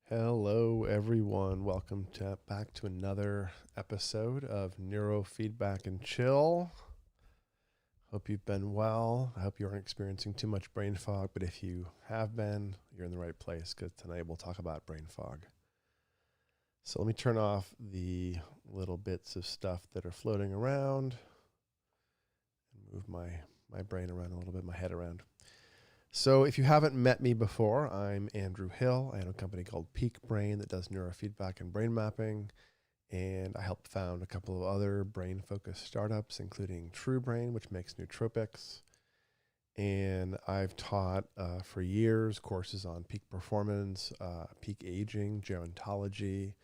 Hello, everyone. Welcome back to another episode of Neurofeedback and Chill. Hope you've been well. I hope you aren't experiencing too much brain fog, but if you have been, you're in the right place because tonight we'll talk about brain fog. So let me turn off the little bits of stuff that are floating around and move my brain around a little bit, my head around. So if you haven't met me before, I'm Andrew Hill. I own a company called Peak Brain that does neurofeedback and brain mapping. And I helped found a couple of other brain-focused startups, including True Brain, which makes nootropics. And I've taught for years courses on peak performance, peak aging, gerontology.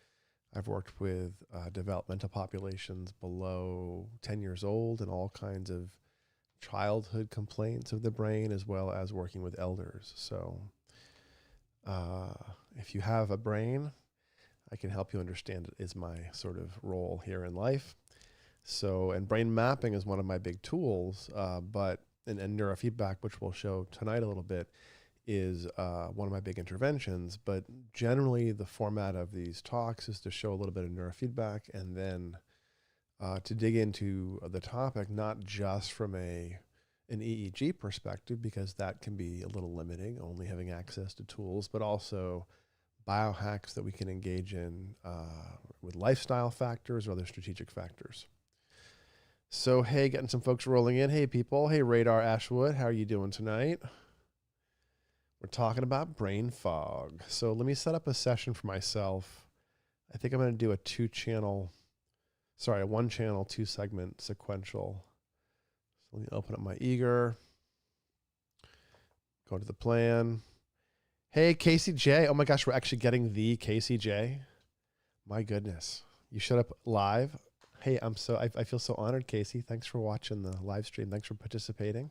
I've worked with developmental populations below 10 years old and all kinds of childhood complaints of the brain, as well as working with elders. So if you have a brain, I can help you understand it is my sort of role here in life. So, and brain mapping is one of my big tools, and neurofeedback, which we'll show tonight a little bit, is one of my big interventions. But generally the format of these talks is to show a little bit of neurofeedback and then to dig into the topic, not just from an EEG perspective, because that can be a little limiting, only having access to tools, but also biohacks that we can engage in with lifestyle factors or other strategic factors. So, hey, getting some folks rolling in. Hey, people. Hey, Radar Ashwood. How are you doing tonight? We're talking about brain fog. So let me set up a session for myself. I think I'm going to do a one channel, 2-segment sequential. So let me open up my Eager, go to the plan. Hey, Casey J. Oh my gosh, we're actually getting the Casey J. My goodness. You showed up live. Hey, I feel so honored, Casey. Thanks for watching the live stream. Thanks for participating.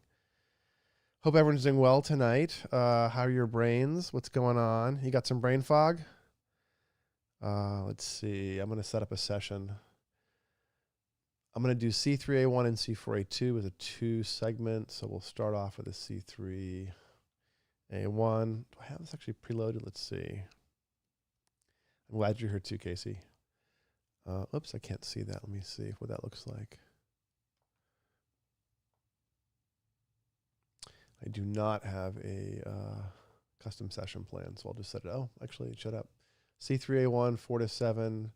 Hope everyone's doing well tonight. How are your brains? What's going on? You got some brain fog? Let's see. I'm going to set up a session. I'm going to do C3A1 and C4A2 as a 2-segment. So we'll start off with a C3A1. Do I have this actually preloaded? Let's see. I'm glad you're here too, Casey. Oops, I can't see that. Let me see what that looks like. I do not have a custom session plan, so I'll just set it. Oh, actually, shut up. C3A1, 4 to 7,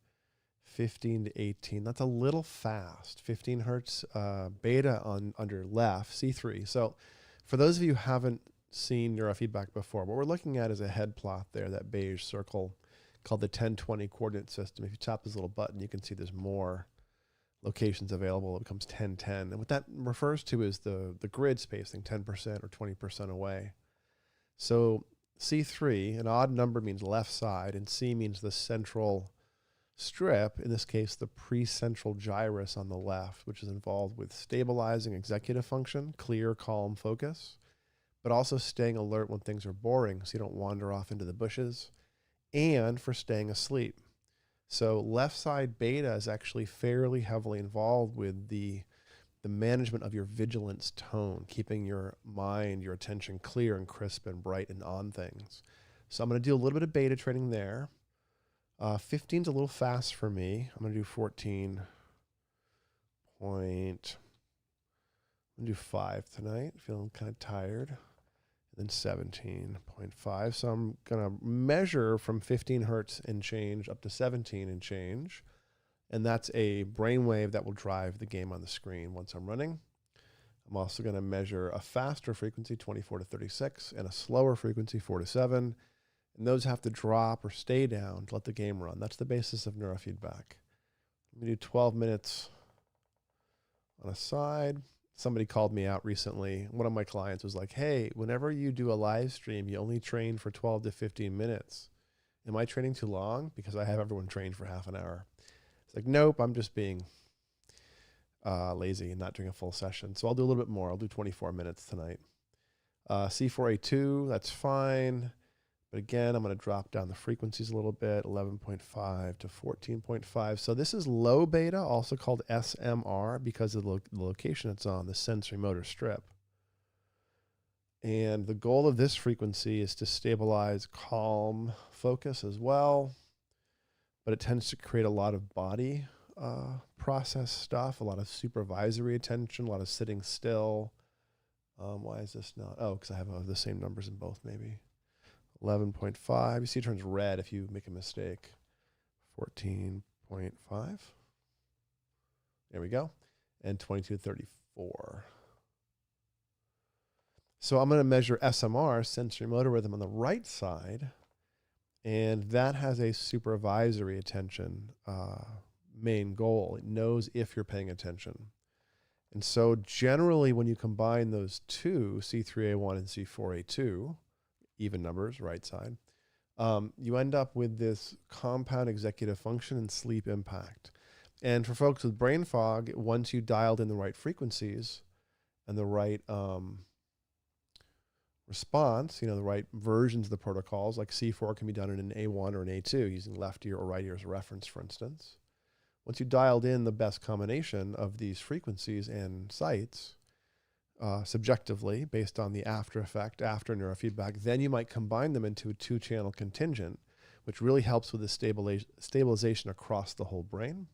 15 to 18. That's a little fast. 15 hertz beta under left, C3. So for those of you who haven't seen neurofeedback before, what we're looking at is a head plot there, that beige circle called the 1020 coordinate system. If you tap this little button, you can see there's more locations available. It becomes 1010. And what that refers to is the grid spacing, 10% or 20% away. So C3, an odd number means left side, and C means the central strip, in this case, the precentral gyrus on the left, which is involved with stabilizing executive function, clear, calm focus, but also staying alert when things are boring so you don't wander off into the bushes, and for staying asleep. So left side beta is actually fairly heavily involved with the management of your vigilance tone, keeping your mind, your attention clear and crisp and bright and on things. So I'm going to do a little bit of beta training there. 15's a little fast for me. I'm going to do 14 point. I'm going to do 5 tonight. Feeling kind of tired. And then 17.5. So I'm going to measure from 15 hertz and change up to 17 and change. And that's a brainwave that will drive the game on the screen once I'm running. I'm also going to measure a faster frequency, 24 to 36, and a slower frequency, 4 to 7. And those have to drop or stay down to let the game run. That's the basis of neurofeedback. Let me do 12 minutes on a side. Somebody called me out recently. One of my clients was like, hey, whenever you do a live stream, you only train for 12 to 15 minutes. Am I training too long? Because I have everyone trained for half an hour. It's like, nope, I'm just being lazy and not doing a full session. So I'll do a little bit more. I'll do 24 minutes tonight. C4A2, that's fine. But again, I'm going to drop down the frequencies a little bit, 11.5 to 14.5. So this is low beta, also called SMR, because of the location it's on, the sensory motor strip. And the goal of this frequency is to stabilize calm focus as well, but it tends to create a lot of body process stuff, a lot of supervisory attention, a lot of sitting still. Why is this not? Oh, because I have the same numbers in both, maybe. 11.5. You see it turns red if you make a mistake. 14.5. There we go. And 22.34. So I'm going to measure SMR, sensory motor rhythm, on the right side. And that has a supervisory attention main goal. It knows if you're paying attention. And so generally when you combine those two, C3A1 and C4A2, even numbers, right side, you end up with this compound executive function and sleep impact. And for folks with brain fog, once you dialed in the right frequencies and the right response, the right versions of the protocols, like C4 can be done in an A1 or an A2 using left ear or right ear as a reference, for instance. Once you dialed in the best combination of these frequencies and sites, subjectively, based on the after effect, after neurofeedback, then you might combine them into a 2-channel contingent, which really helps with the stabilization across the whole brain.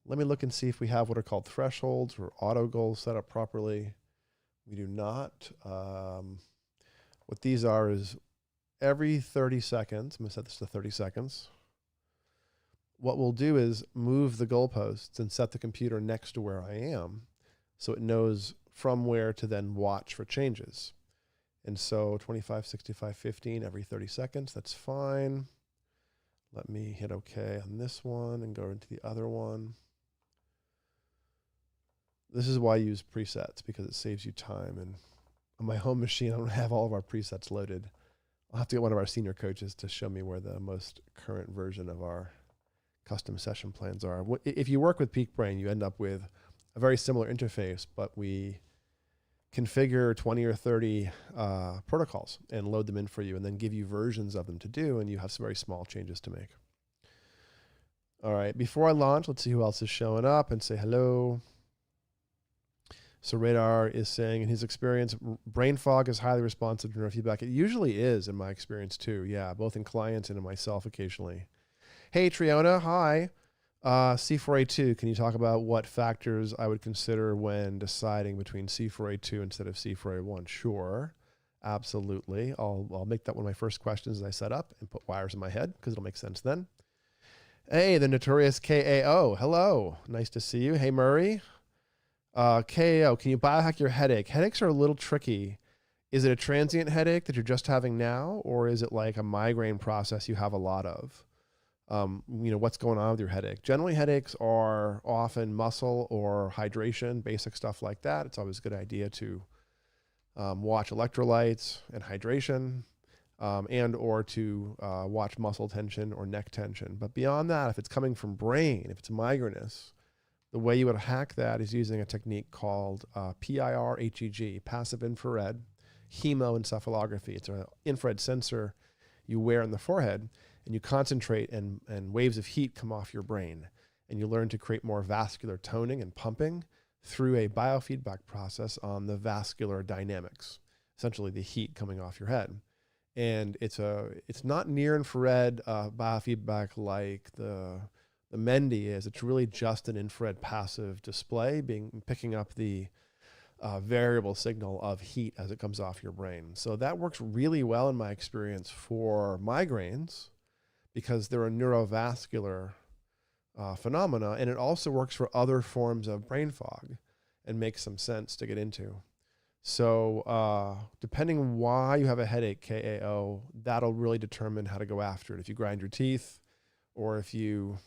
Let me look and see if we have what are called thresholds or auto goals set up properly. We do not. What these are is every 30 seconds, I'm going to set this to 30 seconds. What we'll do is move the goalposts and set the computer next to where I am so it knows from where to then watch for changes. And so 25, 65, 15 every 30 seconds, that's fine. Let me hit OK on this one and go into the other one. This is why I use presets, because it saves you time. And on my home machine, I don't have all of our presets loaded. I'll have to get one of our senior coaches to show me where the most current version of our custom session plans are. If you work with Peak Brain, you end up with a very similar interface, but we configure 20 or 30 protocols and load them in for you and then give you versions of them to do, and you have some very small changes to make. All right, before I launch, let's see who else is showing up and say hello. So Radar is saying, in his experience, brain fog is highly responsive to neurofeedback. It usually is, in my experience too. Yeah, both in clients and in myself occasionally. Hey, Triona, hi. C4A2, can you talk about what factors I would consider when deciding between C4A2 instead of C4A1? Sure, absolutely. I'll make that one of my first questions as I set up and put wires in my head, because it'll make sense then. Hey, the notorious KAO. Hello, nice to see you. Hey, Murray. KAO, can you biohack your headache? Headaches are a little tricky. Is it a transient headache that you're just having now, or is it like a migraine process you have a lot of? What's going on with your headache? Generally, headaches are often muscle or hydration, basic stuff like that. It's always a good idea to watch electrolytes and hydration, and or to watch muscle tension or neck tension. But beyond that, if it's coming from brain, if it's migrainous, the way you would hack that is using a technique called PIR-HEG, passive infrared hemoencephalography. It's an infrared sensor you wear on the forehead, and you concentrate and waves of heat come off your brain. And you learn to create more vascular toning and pumping through a biofeedback process on the vascular dynamics, essentially the heat coming off your head. And it's not near infrared biofeedback like the Mendy is. It's really just an infrared passive display picking up the variable signal of heat as it comes off your brain. So that works really well in my experience for migraines, because they're a neurovascular phenomena, and it also works for other forms of brain fog and makes some sense to get into. So depending why you have a headache, KAO, that'll really determine how to go after it. If you grind your teeth, or if you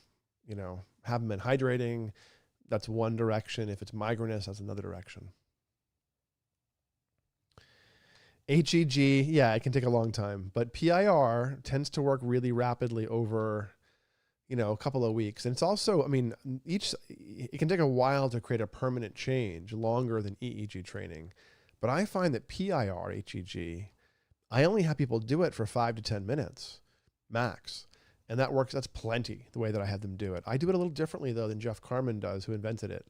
haven't been hydrating, that's one direction. If it's migrainous, that's another direction. HEG, yeah, it can take a long time, but PIR tends to work really rapidly over, a couple of weeks. And it's also, it can take a while to create a permanent change, longer than EEG training. But I find that PIR, HEG, I only have people do it for 5 to 10 minutes max. And that works. That's plenty, the way that I have them do it. I do it a little differently, though, than Jeff Carman does, who invented it.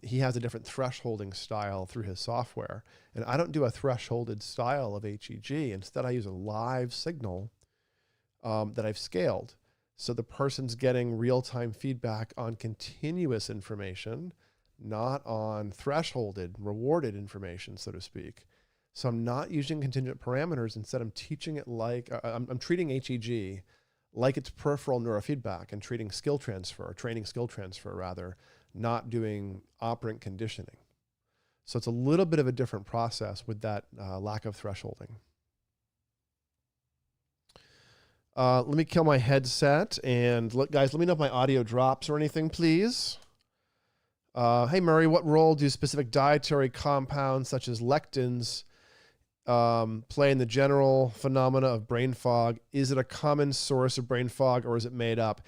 He has a different thresholding style through his software. And I don't do a thresholded style of HEG. Instead, I use a live signal that I've scaled. So the person's getting real-time feedback on continuous information, not on thresholded, rewarded information, so to speak. So I'm not using contingent parameters. Instead, I'm teaching it like, I'm treating HEG like it's peripheral neurofeedback and treating skill transfer, training skill transfer rather, not doing operant conditioning. So it's a little bit of a different process with that lack of thresholding. Let me kill my headset and guys, let me know if my audio drops or anything, please. Hey Murray, what role do specific dietary compounds such as lectins play in the general phenomena of brain fog? Is it a common source of brain fog or is it made up?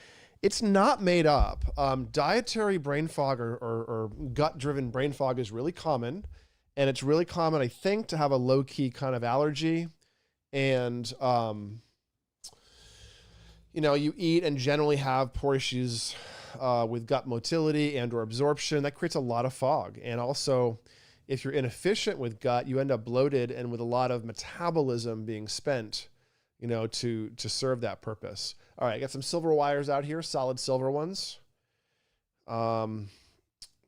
It's not made up. Dietary brain fog or gut-driven brain fog is really common. And it's really common, I think, to have a low-key kind of allergy. And, you know, you eat and generally have poor issues with gut motility and or absorption. That creates a lot of fog. And also, if you're inefficient with gut, you end up bloated and with a lot of metabolism being spent, you know, to serve that purpose. All right, I got some silver wires out here, solid silver ones.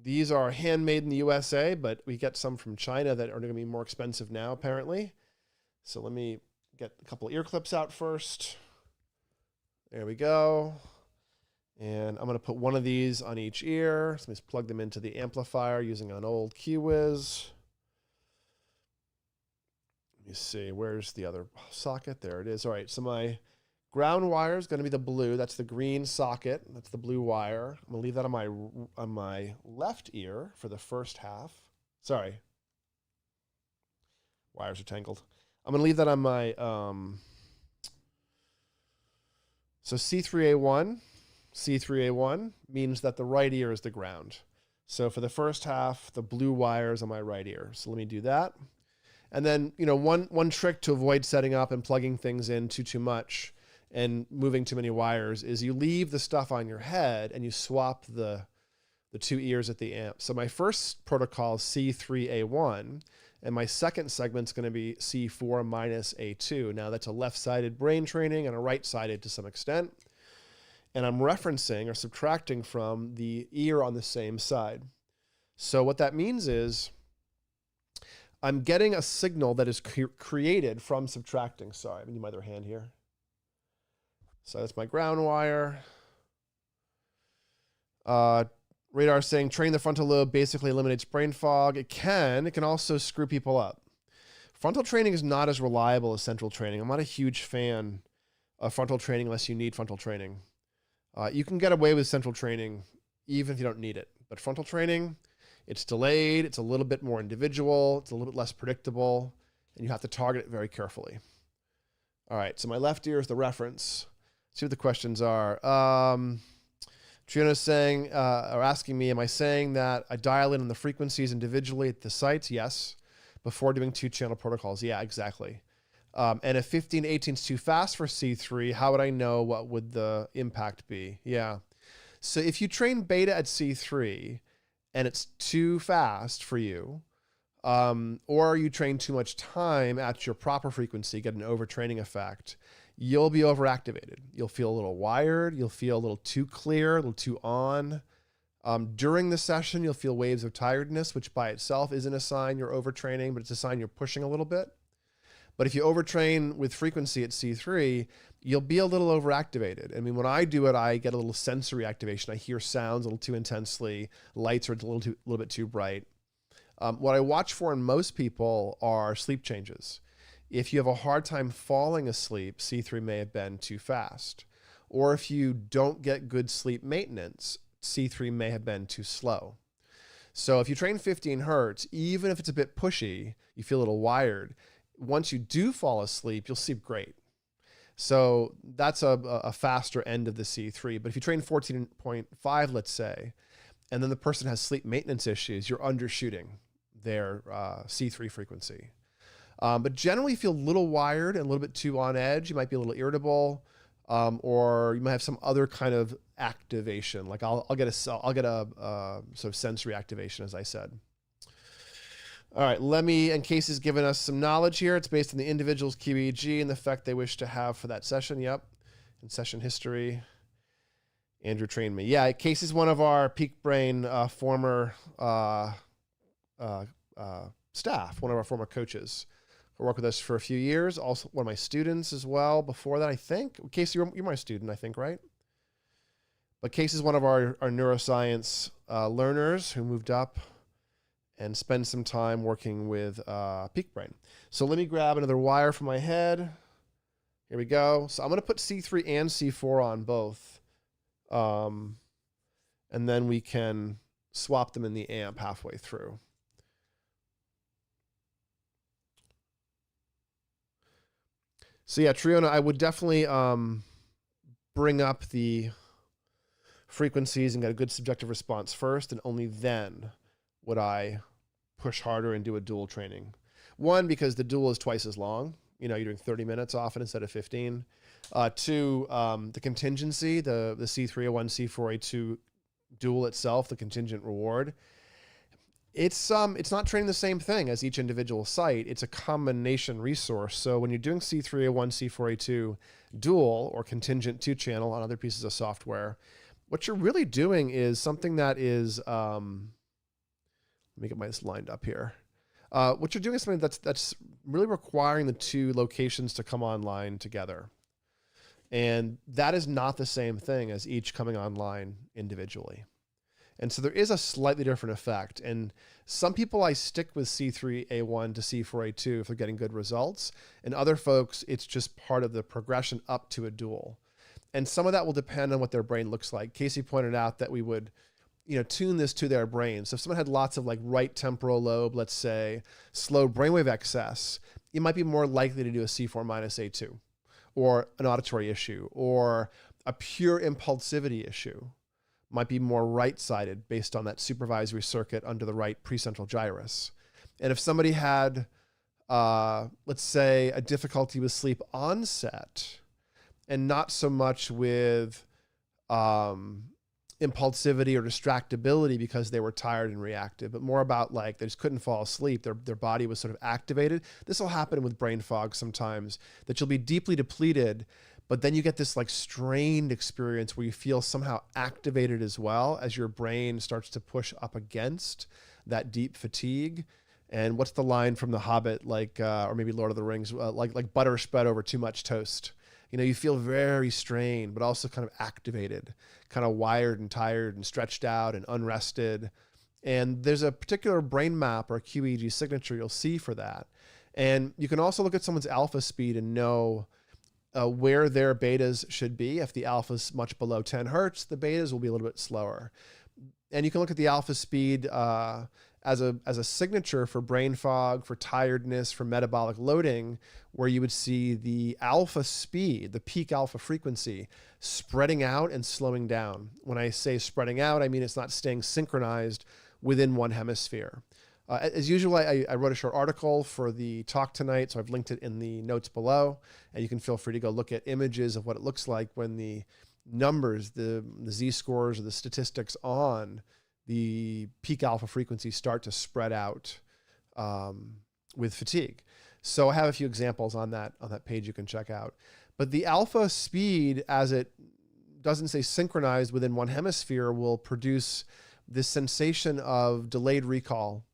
These are handmade in the USA, but we get some from China that are going to be more expensive now, apparently. So let me get a couple ear clips out first. There we go. And I'm going to put one of these on each ear. So let's plug them into the amplifier using an old QEEG. Let me see, where's the other socket? There it is. All right, so my ground wire is going to be the blue. That's the green socket. That's the blue wire. I'm going to leave that on my left ear for the first half. Sorry. Wires are tangled. I'm going to leave that on my, so C3A1 means that the right ear is the ground. So for the first half, the blue wire is on my right ear. So let me do that. And then, you know, one trick to avoid setting up and plugging things in too much and moving too many wires is you leave the stuff on your head and you swap the two ears at the amp. So my first protocol is C3A1, and my second segment's going to be C4 minus A2. Now that's a left-sided brain training and a right-sided to some extent. And I'm referencing or subtracting from the ear on the same side. So what that means is I'm getting a signal that is created from subtracting. Sorry, I need my other hand here. So that's my ground wire. Radar saying train the frontal lobe basically eliminates brain fog. It can also screw people up. Frontal training is not as reliable as central training. I'm not a huge fan of frontal training unless you need frontal training. You can get away with central training even if you don't need it. But frontal training, it's delayed, it's a little bit more individual, it's a little bit less predictable, and you have to target it very carefully. All right, so my left ear is the reference. Let's see what the questions are. Triona's saying, or asking me, am I saying that I dial in on the frequencies individually at the sites? Yes. Before doing 2-channel protocols? Yeah, exactly. And if 15 to 18 is too fast for C3, how would I know what would the impact be? Yeah. So if you train beta at C3 and it's too fast for you, or you train too much time at your proper frequency, get an overtraining effect, you'll be overactivated. You'll feel a little wired. You'll feel a little too clear, a little too on. During the session, you'll feel waves of tiredness, which by itself isn't a sign you're overtraining, but it's a sign you're pushing a little bit. But if you overtrain with frequency at C3, you'll be a little overactivated. I mean, when I do it, I get a little sensory activation. I hear sounds a little too intensely. Lights are a little bit too bright. What I watch for in most people are sleep changes. If you have a hard time falling asleep, C3 may have been too fast. Or if you don't get good sleep maintenance, C3 may have been too slow. So if you train 15 hertz, even if it's a bit pushy, you feel a little wired, once you do fall asleep, you'll sleep great. So that's a faster end of the C3. But if you train 14.5, let's say, and then the person has sleep maintenance issues, you're undershooting their C3 frequency. But generally feel a little wired and a little bit too on edge. You might be a little irritable. or you might have some other kind of activation. Like I'll get a sort of sensory activation, as I said. All right, and Casey's given us some knowledge here. It's based on the individual's QEEG and the effect they wish to have for that session. Yep, and session history. Andrew trained me. Yeah, Casey's one of our Peak Brain former staff, one of our former coaches who worked with us for a few years. Also one of my students as well before that, I think. Casey, you're my student, I think, right? But Casey's one of our neuroscience learners who moved up and spend some time working with Peak Brain. So let me grab another wire from my head. Here we go. So I'm going to put C3 and C4 on both. And then we can swap them in the amp halfway through. So yeah, Triona, I would definitely bring up the frequencies and get a good subjective response first, and only then would I push harder and do a dual training. One, because the dual is twice as long. You're doing 30 minutes often instead of 15. Two, the contingency, the C301, C4A2 dual itself, the contingent reward, it's not training the same thing as each individual site. It's a combination resource. So when you're doing C301, C4A2 dual or contingent 2-channel on other pieces of software, what you're really doing is something that is, let me get this lined up here. What you're doing is something that's really requiring the two locations to come online together. And that is not the same thing as each coming online individually. And so there is a slightly different effect. And some people, I stick with C3A1 to C4A2 if they're getting good results. And other folks, it's just part of the progression up to a dual. And some of that will depend on what their brain looks like. Casey pointed out that we would tune this to their brain. So if someone had lots of like right temporal lobe, let's say, slow brainwave excess, you might be more likely to do a C4 minus A2, or an auditory issue, or a pure impulsivity issue. Might be more right-sided based on that supervisory circuit under the right precentral gyrus. And if somebody had, let's say, a difficulty with sleep onset, and not so much with impulsivity or distractibility because they were tired and reactive, but more about like they just couldn't fall asleep. Their body was sort of activated. This will happen with brain fog sometimes, that you'll be deeply depleted, but then you get this like strained experience where you feel somehow activated as well as your brain starts to push up against that deep fatigue. And what's the line from The Hobbit, like, or maybe Lord of the Rings, like butter spread over too much toast. You feel very strained, but also kind of activated, kind of wired and tired and stretched out and unrested. And there's a particular brain map or a QEEG signature you'll see for that. And you can also look at someone's alpha speed and know where their betas should be. If the alpha is much below 10 hertz, the betas will be a little bit slower. And you can look at the alpha speed as a signature for brain fog, for tiredness, for metabolic loading, where you would see the alpha speed, the peak alpha frequency, spreading out and slowing down. When I say spreading out, I mean it's not staying synchronized within one hemisphere. As usual, I wrote a short article for the talk tonight, so I've linked it in the notes below, and you can feel free to go look at images of what it looks like when the numbers, the z-scores or the statistics on the peak alpha frequency start to spread out with fatigue. So I have a few examples on that page you can check out. But the alpha speed, as it doesn't say synchronized within one hemisphere, will produce this sensation of delayed recall,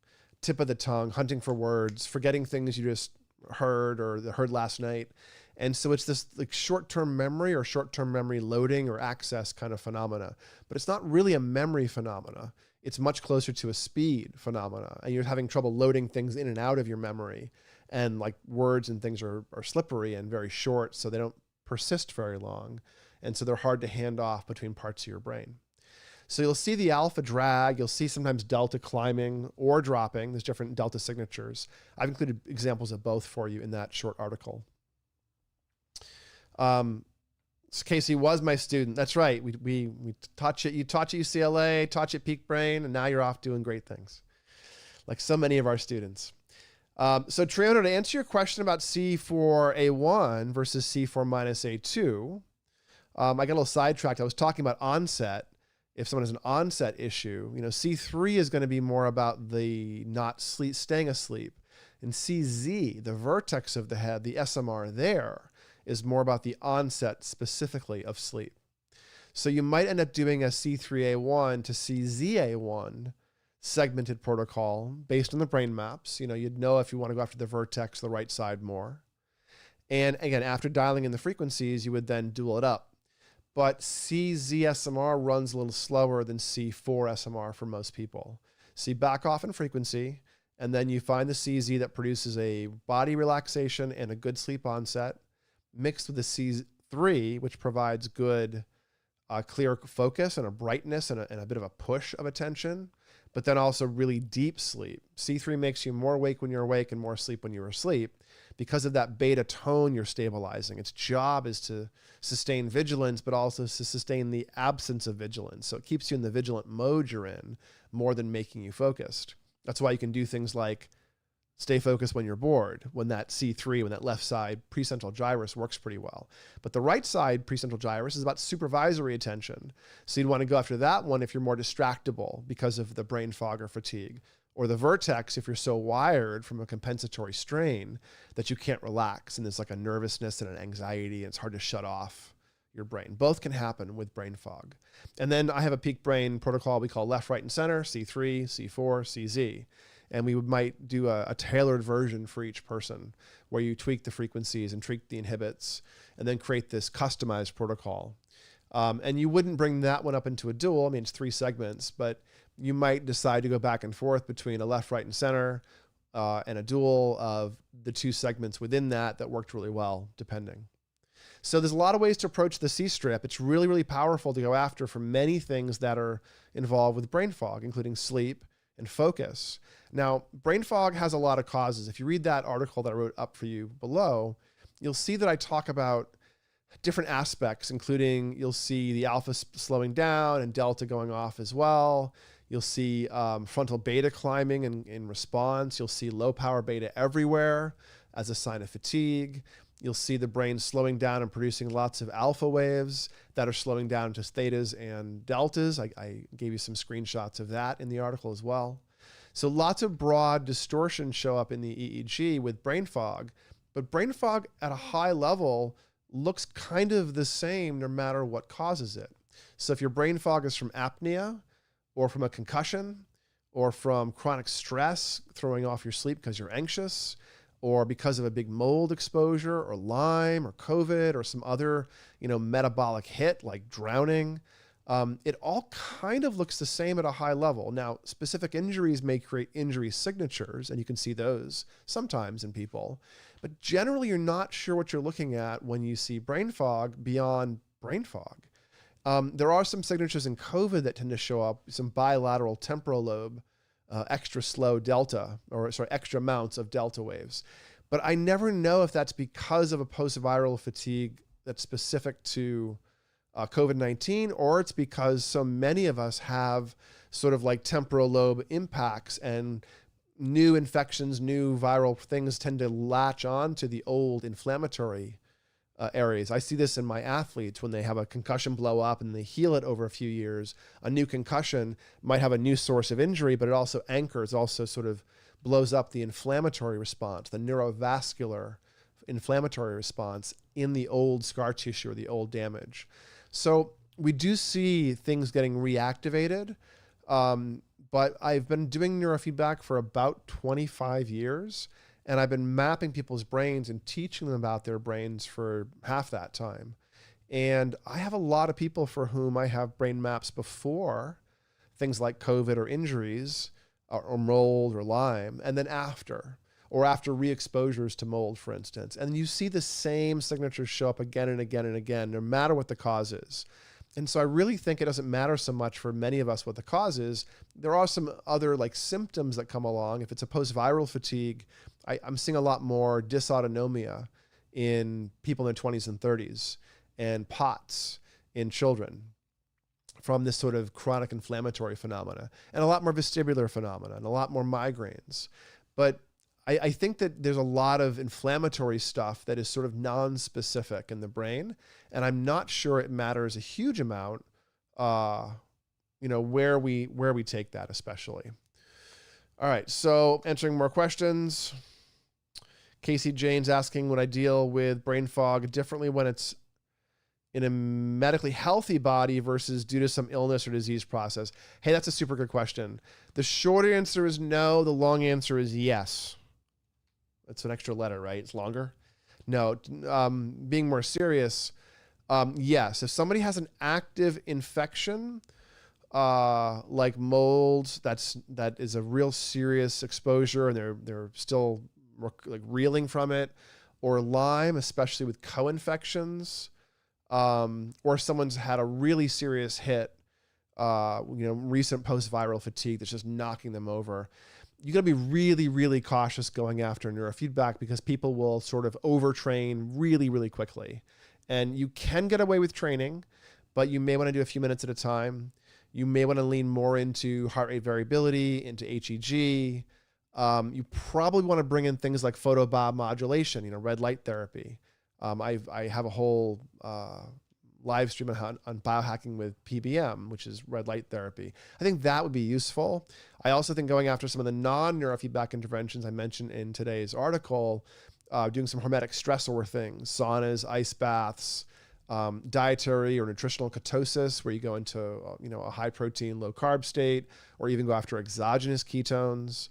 tip of the tongue, hunting for words, forgetting things you just heard or heard last night. And so it's this like short-term memory or short-term memory loading or access kind of phenomena, but it's not really a memory phenomena. It's much closer to a speed phenomena, and you're having trouble loading things in and out of your memory, and like words and things are slippery and very short, so they don't persist very long. And so they're hard to hand off between parts of your brain. So you'll see the alpha drag, you'll see sometimes delta climbing or dropping. There's different delta signatures. I've included examples of both for you in that short article. So Casey was my student. That's right. We taught you at UCLA, taught you at Peak Brain, and now you're off doing great things, like so many of our students. So Triona, to answer your question about C4A1 versus C4 minus A2, I got a little sidetracked. I was talking about onset. If someone has an onset issue, C3 is going to be more about the not sleep, staying asleep. And CZ, the vertex of the head, the SMR there, is more about the onset specifically of sleep. So you might end up doing a C3A1 to CZA1 segmented protocol based on the brain maps. You'd know if you want to go after the vertex, the right side more. And again, after dialing in the frequencies, you would then dual it up. But CZSMR runs a little slower than C4SMR for most people. So you back off in frequency, and then you find the CZ that produces a body relaxation and a good sleep onset, mixed with the C3, which provides good clear focus and a brightness and a bit of a push of attention, but then also really deep sleep. C3 makes you more awake when you're awake and more asleep when you're asleep. Because of that beta tone you're stabilizing. Its job is to sustain vigilance, but also to sustain the absence of vigilance. So it keeps you in the vigilant mode you're in more than making you focused. That's why you can do things like stay focused when you're bored, when that C3, when that left side precentral gyrus works pretty well. But the right side precentral gyrus is about supervisory attention. So you'd want to go after that one if you're more distractible because of the brain fog or fatigue. Or the vertex if you're so wired from a compensatory strain that you can't relax and there's like a nervousness and an anxiety and it's hard to shut off your brain. Both can happen with brain fog. And then I have a peak brain protocol we call left, right, and center, C3, C4, CZ. And we might do a tailored version for each person where you tweak the frequencies and tweak the inhibits and then create this customized protocol. And you wouldn't bring that one up into a dual. I mean, it's 3 segments, but you might decide to go back and forth between a left, right, and center and a dual of the 2 segments within that worked really well, depending. So there's a lot of ways to approach the C-strip. It's really, really powerful to go after for many things that are involved with brain fog, including sleep and focus. Now, brain fog has a lot of causes. If you read that article that I wrote up for you below, you'll see that I talk about different aspects, including you'll see the alpha slowing down and delta going off as well. You'll see frontal beta climbing in response. You'll see low power beta everywhere as a sign of fatigue. You'll see the brain slowing down and producing lots of alpha waves that are slowing down to thetas and deltas. I gave you some screenshots of that in the article as well. So lots of broad distortions show up in the EEG with brain fog, but brain fog at a high level looks kind of the same no matter what causes it. So if your brain fog is from apnea, or from a concussion, or from chronic stress, throwing off your sleep because you're anxious, or because of a big mold exposure, or Lyme, or COVID, or some other, metabolic hit like drowning, it all kind of looks the same at a high level. Now, specific injuries may create injury signatures, and you can see those sometimes in people, but generally you're not sure what you're looking at when you see brain fog beyond brain fog. There are some signatures in COVID that tend to show up, some bilateral temporal lobe, extra slow delta, extra amounts of delta waves. But I never know if that's because of a post-viral fatigue that's specific to COVID-19, or it's because so many of us have sort of like temporal lobe impacts and new infections, new viral things tend to latch on to the old inflammatory areas. I see this in my athletes when they have a concussion blow up and they heal it over a few years. A new concussion might have a new source of injury, but it also anchors, also sort of blows up the inflammatory response, the neurovascular inflammatory response in the old scar tissue or the old damage. So we do see things getting reactivated, but I've been doing neurofeedback for about 25 years. And I've been mapping people's brains and teaching them about their brains for half that time. And I have a lot of people for whom I have brain maps before things like COVID or injuries or mold or Lyme, and then after, or after re-exposures to mold, for instance. And you see the same signatures show up again and again and again, no matter what the cause is. And so I really think it doesn't matter so much for many of us what the cause is. There are some other like symptoms that come along. If it's a post-viral fatigue, I'm seeing a lot more dysautonomia in people in their 20s and 30s and POTS in children from this sort of chronic inflammatory phenomena, and a lot more vestibular phenomena and a lot more migraines. But I think that there's a lot of inflammatory stuff that is sort of non-specific in the brain, and I'm not sure it matters a huge amount, where we take that especially. All right, so answering more questions. Casey Jane's asking, would I deal with brain fog differently when it's in a medically healthy body versus due to some illness or disease process? Hey, that's a super good question. The short answer is no. The long answer is yes. That's an extra letter, right? It's longer. No, being more serious, yes. If somebody has an active infection, like mold, that is a real serious exposure, and they're still like reeling from it, or Lyme, especially with co-infections, or someone's had a really serious hit, recent post-viral fatigue that's just knocking them over. You got to be really, really cautious going after neurofeedback, because people will sort of overtrain really, really quickly. And you can get away with training, but you may want to do a few minutes at a time. You may want to lean more into heart rate variability, into HEG. You probably want to bring in things like photobiomodulation, red light therapy. I have a whole live stream on biohacking with PBM, which is red light therapy. I think that would be useful. I also think going after some of the non-neurofeedback interventions I mentioned in today's article, doing some hormetic stressor things, saunas, ice baths, dietary or nutritional ketosis, where you go into a high protein, low carb state, or even go after exogenous ketones.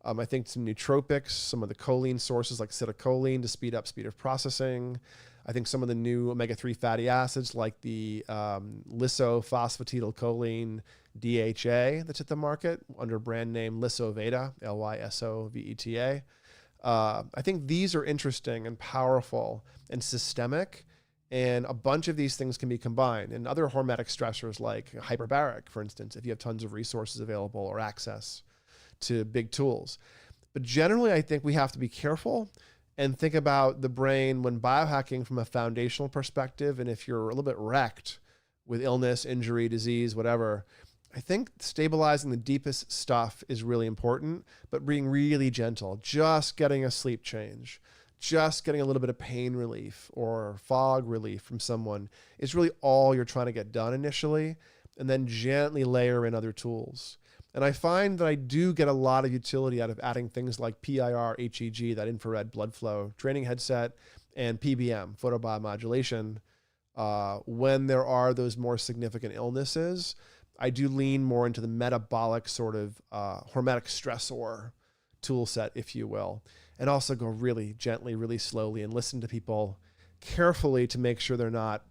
I think some nootropics, some of the choline sources like acetylcholine to speed up speed of processing. I think some of the new omega-3 fatty acids like the lysophosphatidylcholine DHA that's at the market under brand name Lysoveta, Lysoveta. I think these are interesting and powerful and systemic, and a bunch of these things can be combined. And other hormetic stressors like hyperbaric, for instance, if you have tons of resources available or access to big tools. But generally, I think we have to be careful and think about the brain when biohacking from a foundational perspective. And if you're a little bit wrecked with illness, injury, disease, whatever, I think stabilizing the deepest stuff is really important, but being really gentle, just getting a sleep change, just getting a little bit of pain relief or fog relief from someone is really all you're trying to get done initially, and then gently layer in other tools. And I find that I do get a lot of utility out of adding things like PIR, HEG, that infrared blood flow training headset, and PBM, photobiomodulation. When there are those more significant illnesses, I do lean more into the metabolic sort of hormetic stressor tool set, if you will, and also go really gently, really slowly, and listen to people carefully to make sure they're not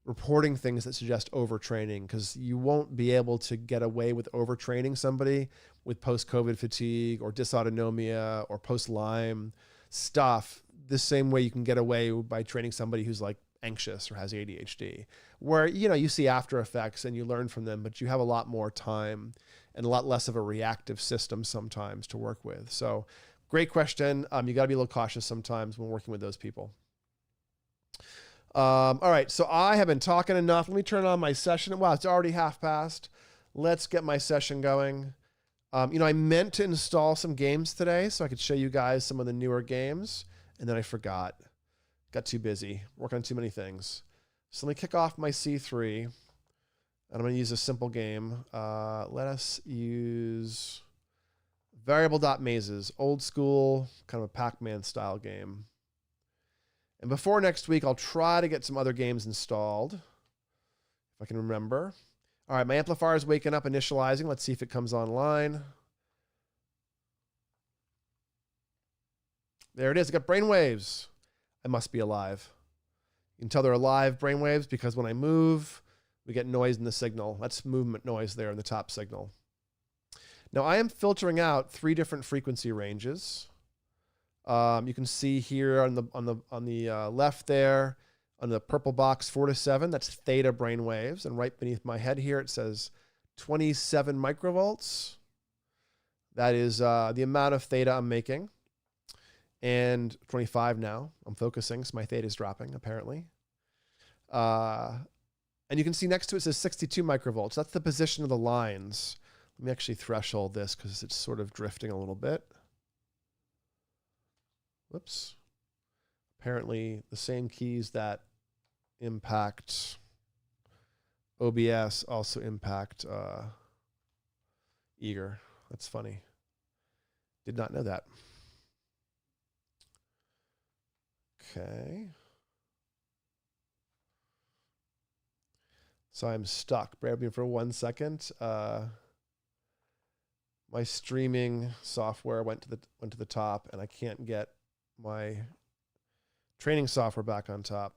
reporting things that suggest overtraining, because you won't be able to get away with overtraining somebody with post-COVID fatigue or dysautonomia or post-Lyme stuff the same way you can get away by training somebody who's like anxious or has ADHD, where, you see after effects and you learn from them, but you have a lot more time and a lot less of a reactive system sometimes to work with. So great question. You got to be a little cautious sometimes when working with those people. All right, so I have been talking enough. Let me turn on my session. Wow, it's already 1:30. Let's get my session going. I meant to install some games today so I could show you guys some of the newer games, and then I forgot. Got too busy, working on too many things. So let me kick off my C3, and I'm going to use a simple game. Let us use variable.mazes, old school, kind of a Pac-Man style game. And before next week, I'll try to get some other games installed, if I can remember. All right, my amplifier is waking up, initializing. Let's see if it comes online. There it is. I got brainwaves. I must be alive. You can tell they're alive brainwaves because when I move, we get noise in the signal. That's movement noise there in the top signal. Now, I am filtering out 3 different frequency ranges. You can see here on the left there, on the purple box, 4 to 7, that's theta brain waves. And right beneath my head here, it says 27 microvolts. That is the amount of theta I'm making. And 25 now. I'm focusing, so my theta is dropping, apparently. And you can see next to it says 62 microvolts. That's the position of the lines. Let me actually threshold this because it's sort of drifting a little bit. whoops, apparently the same keys that impact OBS also impact eager. That's funny. Did not know that. Okay. So I'm stuck. Bear with me for 1 second. My streaming software went to the top, and I can't get my training software back on top.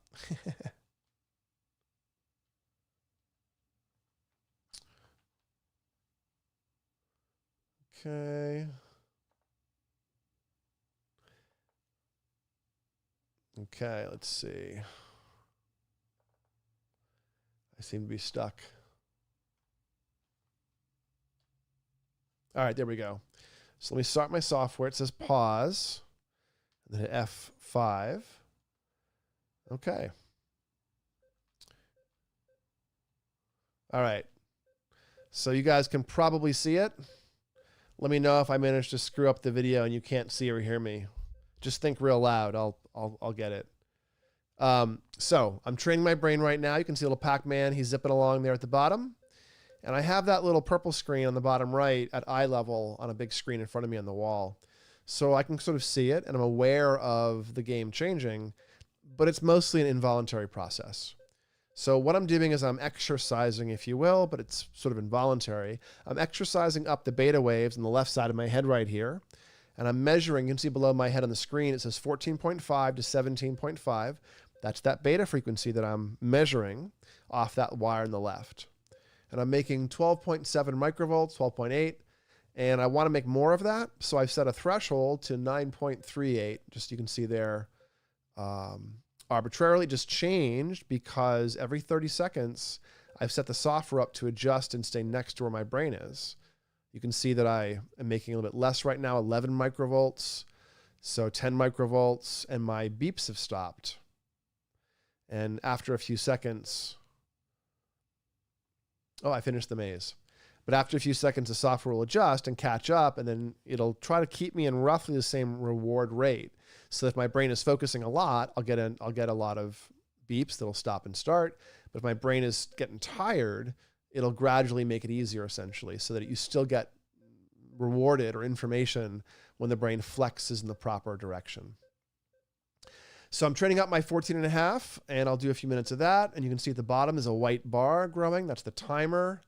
Okay. Okay, let's see. I seem to be stuck. All right, there we go. So let me start my software. It says pause, and then hit F5. Okay. All right. So you guys can probably see it. Let me know if I managed to screw up the video and you can't see or hear me. Just think real loud. I'll get it. So I'm training my brain right now. You can see a little Pac-Man. He's zipping along there at the bottom. And I have that little purple screen on the bottom right at eye level on a big screen in front of me on the wall. So I can sort of see it, and I'm aware of the game changing, but it's mostly an involuntary process. So what I'm doing is I'm exercising, if you will, but it's sort of involuntary. I'm exercising up the beta waves on the left side of my head right here. And I'm measuring, you can see below my head on the screen, it says 14.5 to 17.5. That's that beta frequency that I'm measuring off that wire on the left. And I'm making 12.7 microvolts, 12.8. And I want to make more of that. So I've set a threshold to 9.38. Just you can see there, arbitrarily just changed because every 30 seconds, I've set the software up to adjust and stay next to where my brain is. You can see that I am making a little bit less right now, 11 microvolts. So 10 microvolts, and my beeps have stopped. And after a few seconds, oh, I finished the maze. But after a few seconds, the software will adjust and catch up, and then it'll try to keep me in roughly the same reward rate. So if my brain is focusing a lot, I'll get a lot of beeps that'll stop and start. But if my brain is getting tired, it'll gradually make it easier, essentially, so that you still get rewarded or information when the brain flexes in the proper direction. So I'm training up my 14.5, and I'll do a few minutes of that. And you can see at the bottom is a white bar growing. That's the timer.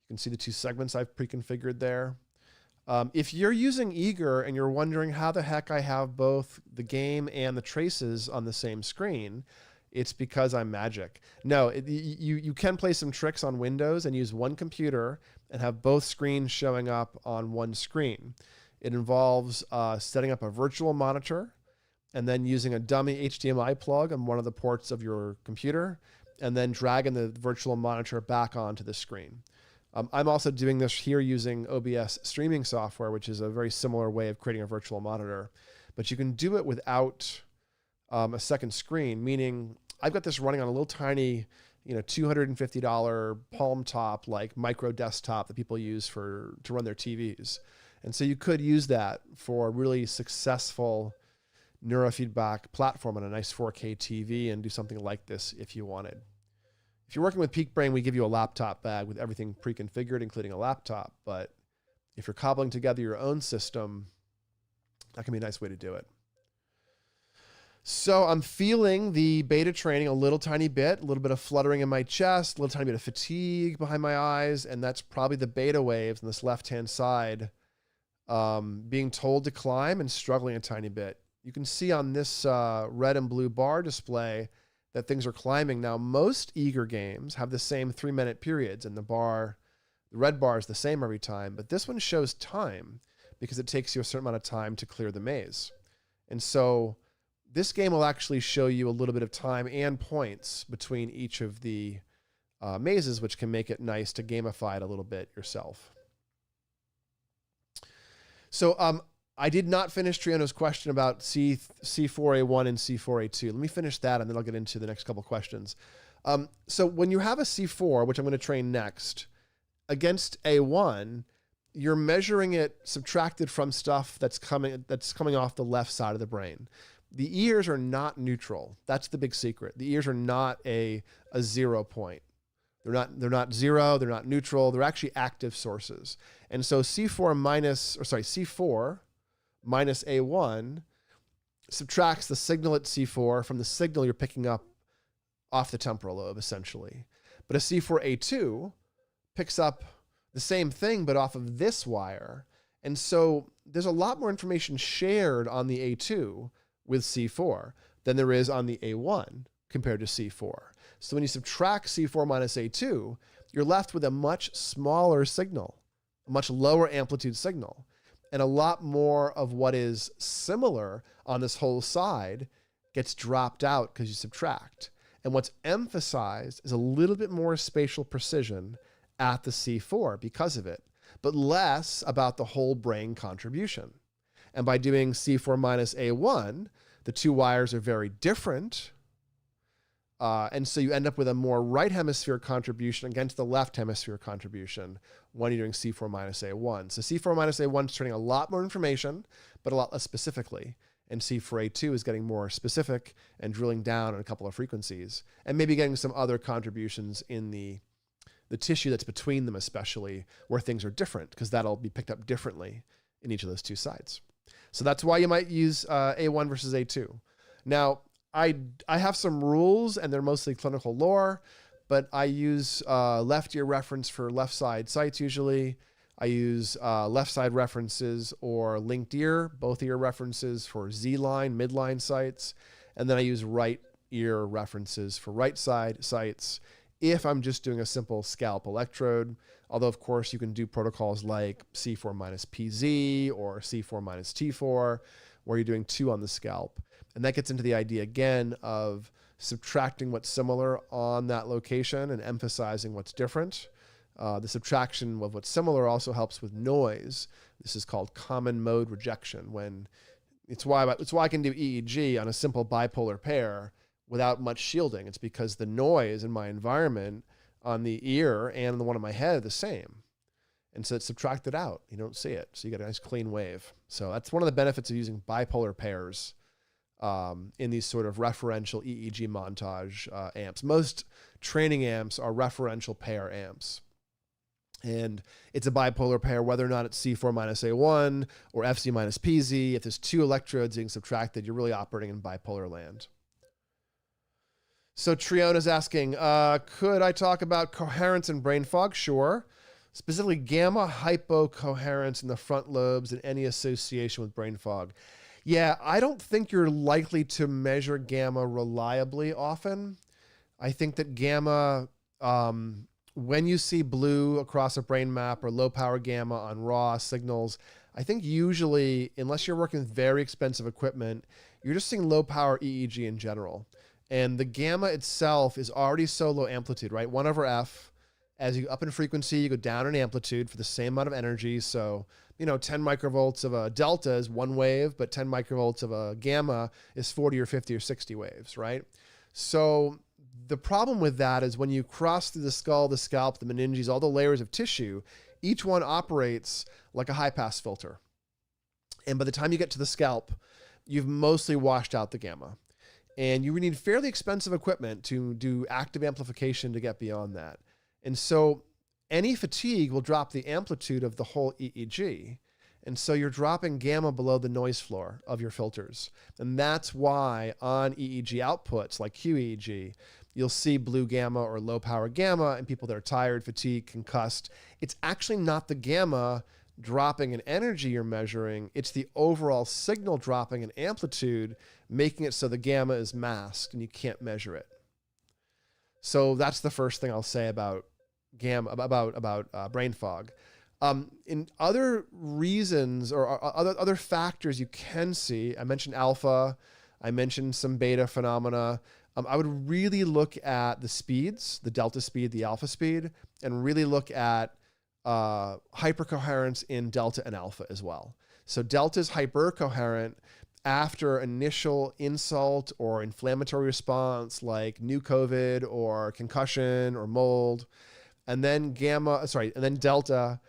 You can see the two segments I've pre-configured there. If you're using Eager and you're wondering how the heck I have both the game and the traces on the same screen, it's because I'm magic. No, you can play some tricks on Windows and use one computer and have both screens showing up on one screen. It involves setting up a virtual monitor and then using a dummy HDMI plug on one of the ports of your computer and then dragging the virtual monitor back onto the screen. I'm also doing this here using OBS streaming software, which is a very similar way of creating a virtual monitor. But you can do it without a second screen, meaning I've got this running on a little tiny, $250 palm top, like micro desktop that people use to run their TVs. And so you could use that for a really successful neurofeedback platform on a nice 4K TV and do something like this if you wanted. If you're working with Peak Brain, we give you a laptop bag with everything pre-configured, including a laptop. But if you're cobbling together your own system, that can be a nice way to do it. So I'm feeling the beta training a little tiny bit, a little bit of fluttering in my chest, a little tiny bit of fatigue behind my eyes, and that's probably the beta waves on this left-hand side being told to climb and struggling a tiny bit. You can see on this red and blue bar display that things are climbing. Now, most Eager games have the same 3-minute periods, and the red bar is the same every time, but this one shows time because it takes you a certain amount of time to clear the maze. And so this game will actually show you a little bit of time and points between each of the mazes, which can make it nice to gamify it a little bit yourself. So I did not finish Triano's question about C4A1 and C4A2. Let me finish that, and then I'll get into the next couple questions. So when you have a C4, which I'm going to train next, against A1, you're measuring it subtracted from stuff that's coming off the left side of the brain. The ears are not neutral. That's the big secret. The ears are not a 0 point. They're not zero. They're not neutral. They're actually active sources. And so C4 minus A1 subtracts the signal at C4 from the signal you're picking up off the temporal lobe, essentially. But a C4A2 picks up the same thing, but off of this wire. And so there's a lot more information shared on the A2 with C4 than there is on the A1 compared to C4. So when you subtract C4 minus A2, you're left with a much smaller signal, a much lower amplitude signal, and a lot more of what is similar on this whole side gets dropped out because you subtract. And what's emphasized is a little bit more spatial precision at the C4 because of it, but less about the whole brain contribution. And by doing C4 minus A1, the two wires are very different. And so you end up with a more right hemisphere contribution against the left hemisphere contribution when you're doing C4 minus A1. So C4 minus A1 is turning a lot more information, but a lot less specifically. And C4A2 is getting more specific and drilling down on a couple of frequencies and maybe getting some other contributions in the tissue that's between them, especially where things are different, because that'll be picked up differently in each of those two sides. So that's why you might use A1 versus A2. Now, I have some rules, and they're mostly clinical lore, but I use left ear reference for left side sites usually. I use left side references or linked ear, both ear references for Z-line, midline sites. And then I use right ear references for right side sites if I'm just doing a simple scalp electrode. Although, of course, you can do protocols like C4 minus PZ or C4 minus T4, where you're doing 2 on the scalp. And that gets into the idea, again, of subtracting what's similar on that location and emphasizing what's different. The subtraction of what's similar also helps with noise. This is called common mode rejection. It's why I can do EEG on a simple bipolar pair without much shielding. It's because the noise in my environment on the ear and the one in my head are the same. And so it's subtracted out. You don't see it. So you get a nice clean wave. So that's one of the benefits of using bipolar pairs in these sort of referential EEG montage amps. Most training amps are referential pair amps. And it's a bipolar pair, whether or not it's C4 minus A1 or FC minus PZ. If there's 2 electrodes being subtracted, you're really operating in bipolar land. So Triona's asking, could I talk about coherence and brain fog? Sure. Specifically gamma hypocoherence in the front lobes and any association with brain fog. Yeah, I don't think you're likely to measure gamma reliably often. I think that gamma, when you see blue across a brain map or low power gamma on raw signals, I think usually, unless you're working with very expensive equipment, you're just seeing low power EEG in general. And the gamma itself is already so low amplitude, right? 1 over F. As you up in frequency, you go down in amplitude for the same amount of energy. So, 10 microvolts of a delta is 1 wave, but 10 microvolts of a gamma is 40 or 50 or 60 waves, right? So the problem with that is when you cross through the skull, the scalp, the meninges, all the layers of tissue, each one operates like a high pass filter. And by the time you get to the scalp, you've mostly washed out the gamma. And you need fairly expensive equipment to do active amplification to get beyond that. And so any fatigue will drop the amplitude of the whole EEG. And so you're dropping gamma below the noise floor of your filters. And that's why on EEG outputs like QEEG, you'll see blue gamma or low power gamma in people that are tired, fatigued, concussed. It's actually not the gamma dropping in energy you're measuring. It's the overall signal dropping in amplitude, making it so the gamma is masked and you can't measure it. So that's the first thing I'll say about gamma, about brain fog. In other reasons or other factors you can see, I mentioned alpha, I mentioned some beta phenomena. I would really look at the speeds, the delta speed, the alpha speed, and really look at hypercoherence in delta and alpha as well. So delta is hypercoherent after initial insult or inflammatory response like new COVID or concussion or mold. And then delta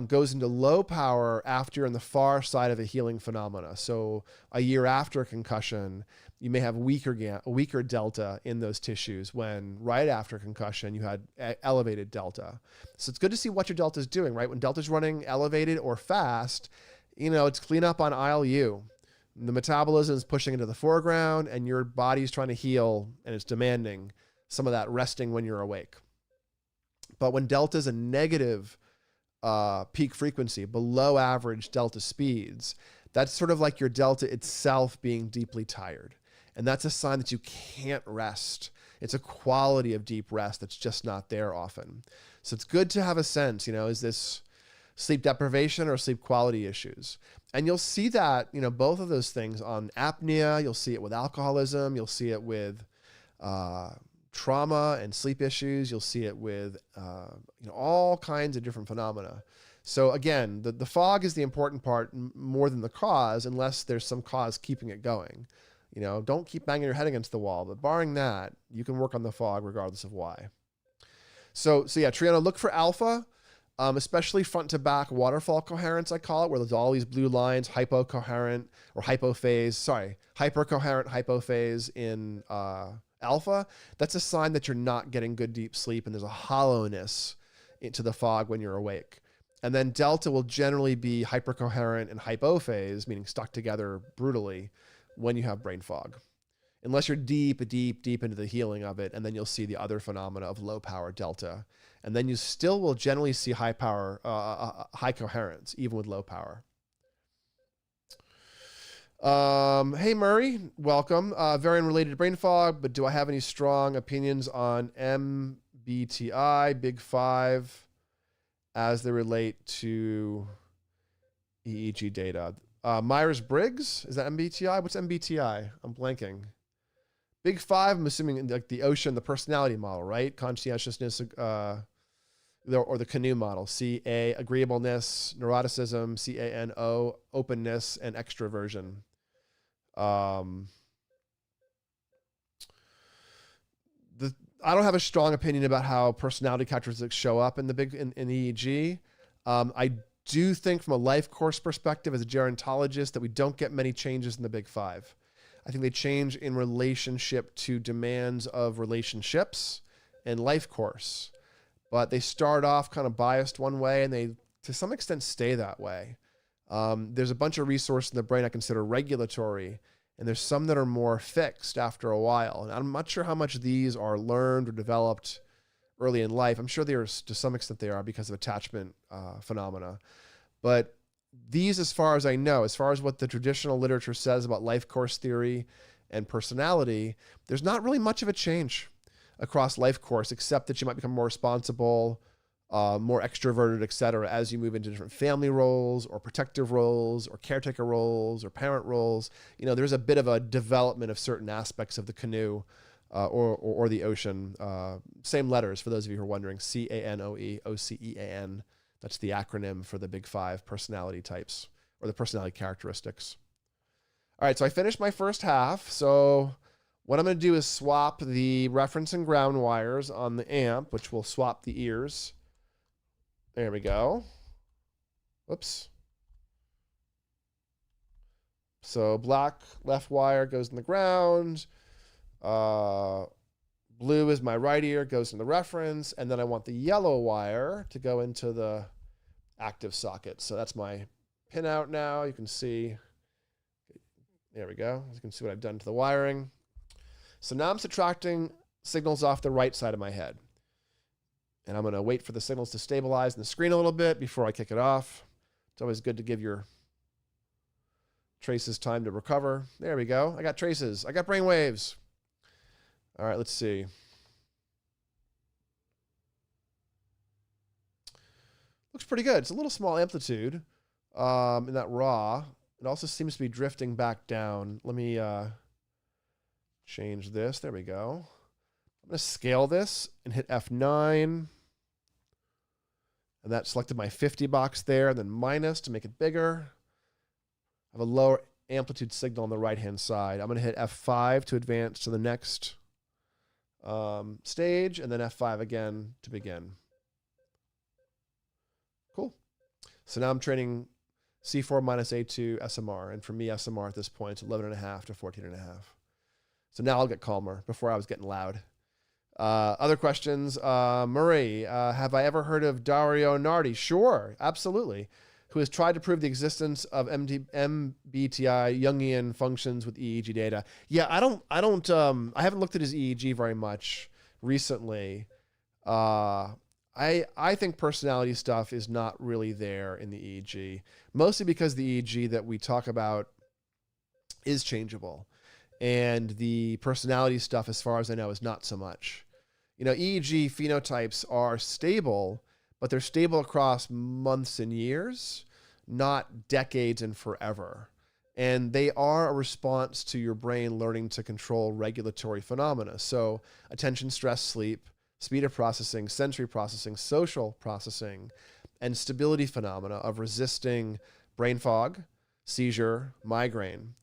goes into low power after you're on the far side of a healing phenomena. So a year after a concussion, you may have weaker delta in those tissues when right after concussion you had elevated delta. So it's good to see what your delta is doing, right? When delta is running elevated or fast, it's clean up on aisle U. The metabolism is pushing into the foreground and your body's trying to heal and it's demanding some of that resting when you're awake. But when delta is a negative peak frequency, below average delta speeds, that's sort of like your delta itself being deeply tired. And that's a sign that you can't rest. It's a quality of deep rest that's just not there often. So it's good to have a sense, is this sleep deprivation or sleep quality issues? And you'll see that, both of those things on apnea. You'll see it with alcoholism. You'll see it with trauma and sleep issues. You'll see it with all kinds of different phenomena. So again, the fog is the important part more than the cause, unless there's some cause keeping it going. Don't keep banging your head against the wall, but barring that, you can work on the fog regardless of why. So yeah, Triana, look for alpha, especially front to back waterfall coherence, I call it, where there's all these blue lines, hypocoherent or hypercoherent hypophase in alpha. That's a sign that you're not getting good deep sleep and there's a hollowness into the fog when you're awake. And then delta will generally be hypercoherent and hypophase, meaning stuck together brutally when you have brain fog. Unless you're deep into the healing of it, and then you'll see the other phenomena of low power delta. And then you still will generally see high power, high coherence, even with low power. Hey Murray, welcome. Very unrelated to brain fog, but do I have any strong opinions on MBTI, Big Five, as they relate to EEG data? Myers-Briggs, is that MBTI? What's MBTI? I'm blanking. Big Five, I'm assuming like the ocean, the personality model, right? Conscientiousness, or the canoe model. C-A, agreeableness, neuroticism, C-A-N-O, openness, and extroversion. I don't have a strong opinion about how personality characteristics show up in the in EEG. I do think from a life course perspective as a gerontologist that we don't get many changes in the Big Five. I think they change in relationship to demands of relationships and life course, but they start off kind of biased one way and they to some extent stay that way. There's a bunch of resources in the brain I consider regulatory, and there's some that are more fixed after a while. And I'm not sure how much these are learned or developed early in life. I'm sure they are, to some extent they are, because of attachment phenomena. But these, as far as I know, as far as what the traditional literature says about life course theory and personality, there's not really much of a change across life course, except that you might become more responsible, more extroverted, et cetera, as you move into different family roles or protective roles or caretaker roles or parent roles. There's a bit of a development of certain aspects of the canoe or the ocean. Same letters for those of you who are wondering, C-A-N-O-E, O-C-E-A-N. That's the acronym for the Big Five personality types or the personality characteristics. All right, so I finished my first half. So what I'm going to do is swap the reference and ground wires on the amp, which will swap the ears. There we go. Whoops. So black left wire goes in the ground. Blue is my right ear, goes in the reference, and then I want the yellow wire to go into the active socket. So that's my pin out now. You can see, there we go. You can see what I've done to the wiring. So now I'm subtracting signals off the right side of my head. And I'm going to wait for the signals to stabilize in the screen a little bit before I kick it off. It's always good to give your traces time to recover. There we go. I got traces. I got brain waves. All right, let's see. Looks pretty good. It's a little small amplitude in that raw. It also seems to be drifting back down. Let me change this. There we go. I'm going to scale this and hit F9. And that selected my 50 box there, and then minus to make it bigger. I have a lower amplitude signal on the right-hand side. I'm going to hit F5 to advance to the next stage, and then F5 again to begin. Cool. So now I'm training C4 minus A2 SMR. And for me, SMR at this point is 11.5 to 14.5. So now I'll get calmer. Before I was getting loud. Other questions. Murray, have I ever heard of Dario Nardi? Sure, absolutely. Who has tried to prove the existence of MBTI Jungian functions with EEG data. Yeah, I haven't looked at his EEG very much recently. I think personality stuff is not really there in the EEG, mostly because the EEG that we talk about is changeable. And the personality stuff, as far as I know, is not so much. EEG phenotypes are stable, but they're stable across months and years, not decades and forever. And they are a response to your brain learning to control regulatory phenomena. So attention, stress, sleep, speed of processing, sensory processing, social processing, and stability phenomena of resisting brain fog, seizure, migraine.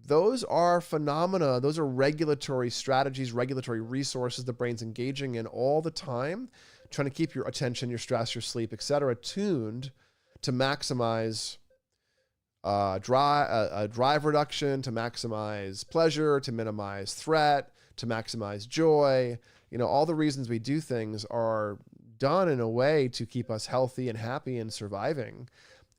Those are phenomena, those are regulatory strategies, regulatory resources the brain's engaging in all the time, trying to keep your attention, your stress, your sleep, et cetera, tuned to maximize drive reduction, to maximize pleasure, to minimize threat, to maximize joy. All the reasons we do things are done in a way to keep us healthy and happy and surviving.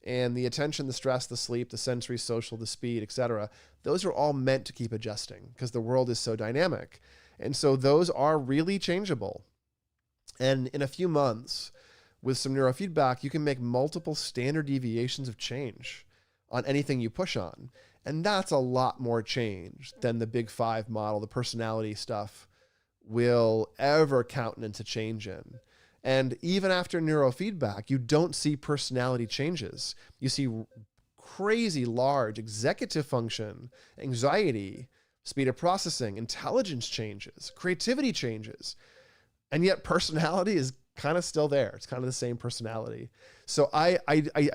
And the attention, the stress, the sleep, the sensory, social, the speed, et cetera, those are all meant to keep adjusting because the world is so dynamic. And so those are really changeable. And in a few months, with some neurofeedback, you can make multiple standard deviations of change on anything you push on. And that's a lot more change than the big five model, the personality stuff, will ever countenance a change in. And even after neurofeedback, you don't see personality changes. You see crazy large executive function, anxiety, speed of processing, intelligence changes, creativity changes. And yet personality is kind of still there. It's kind of the same personality. So I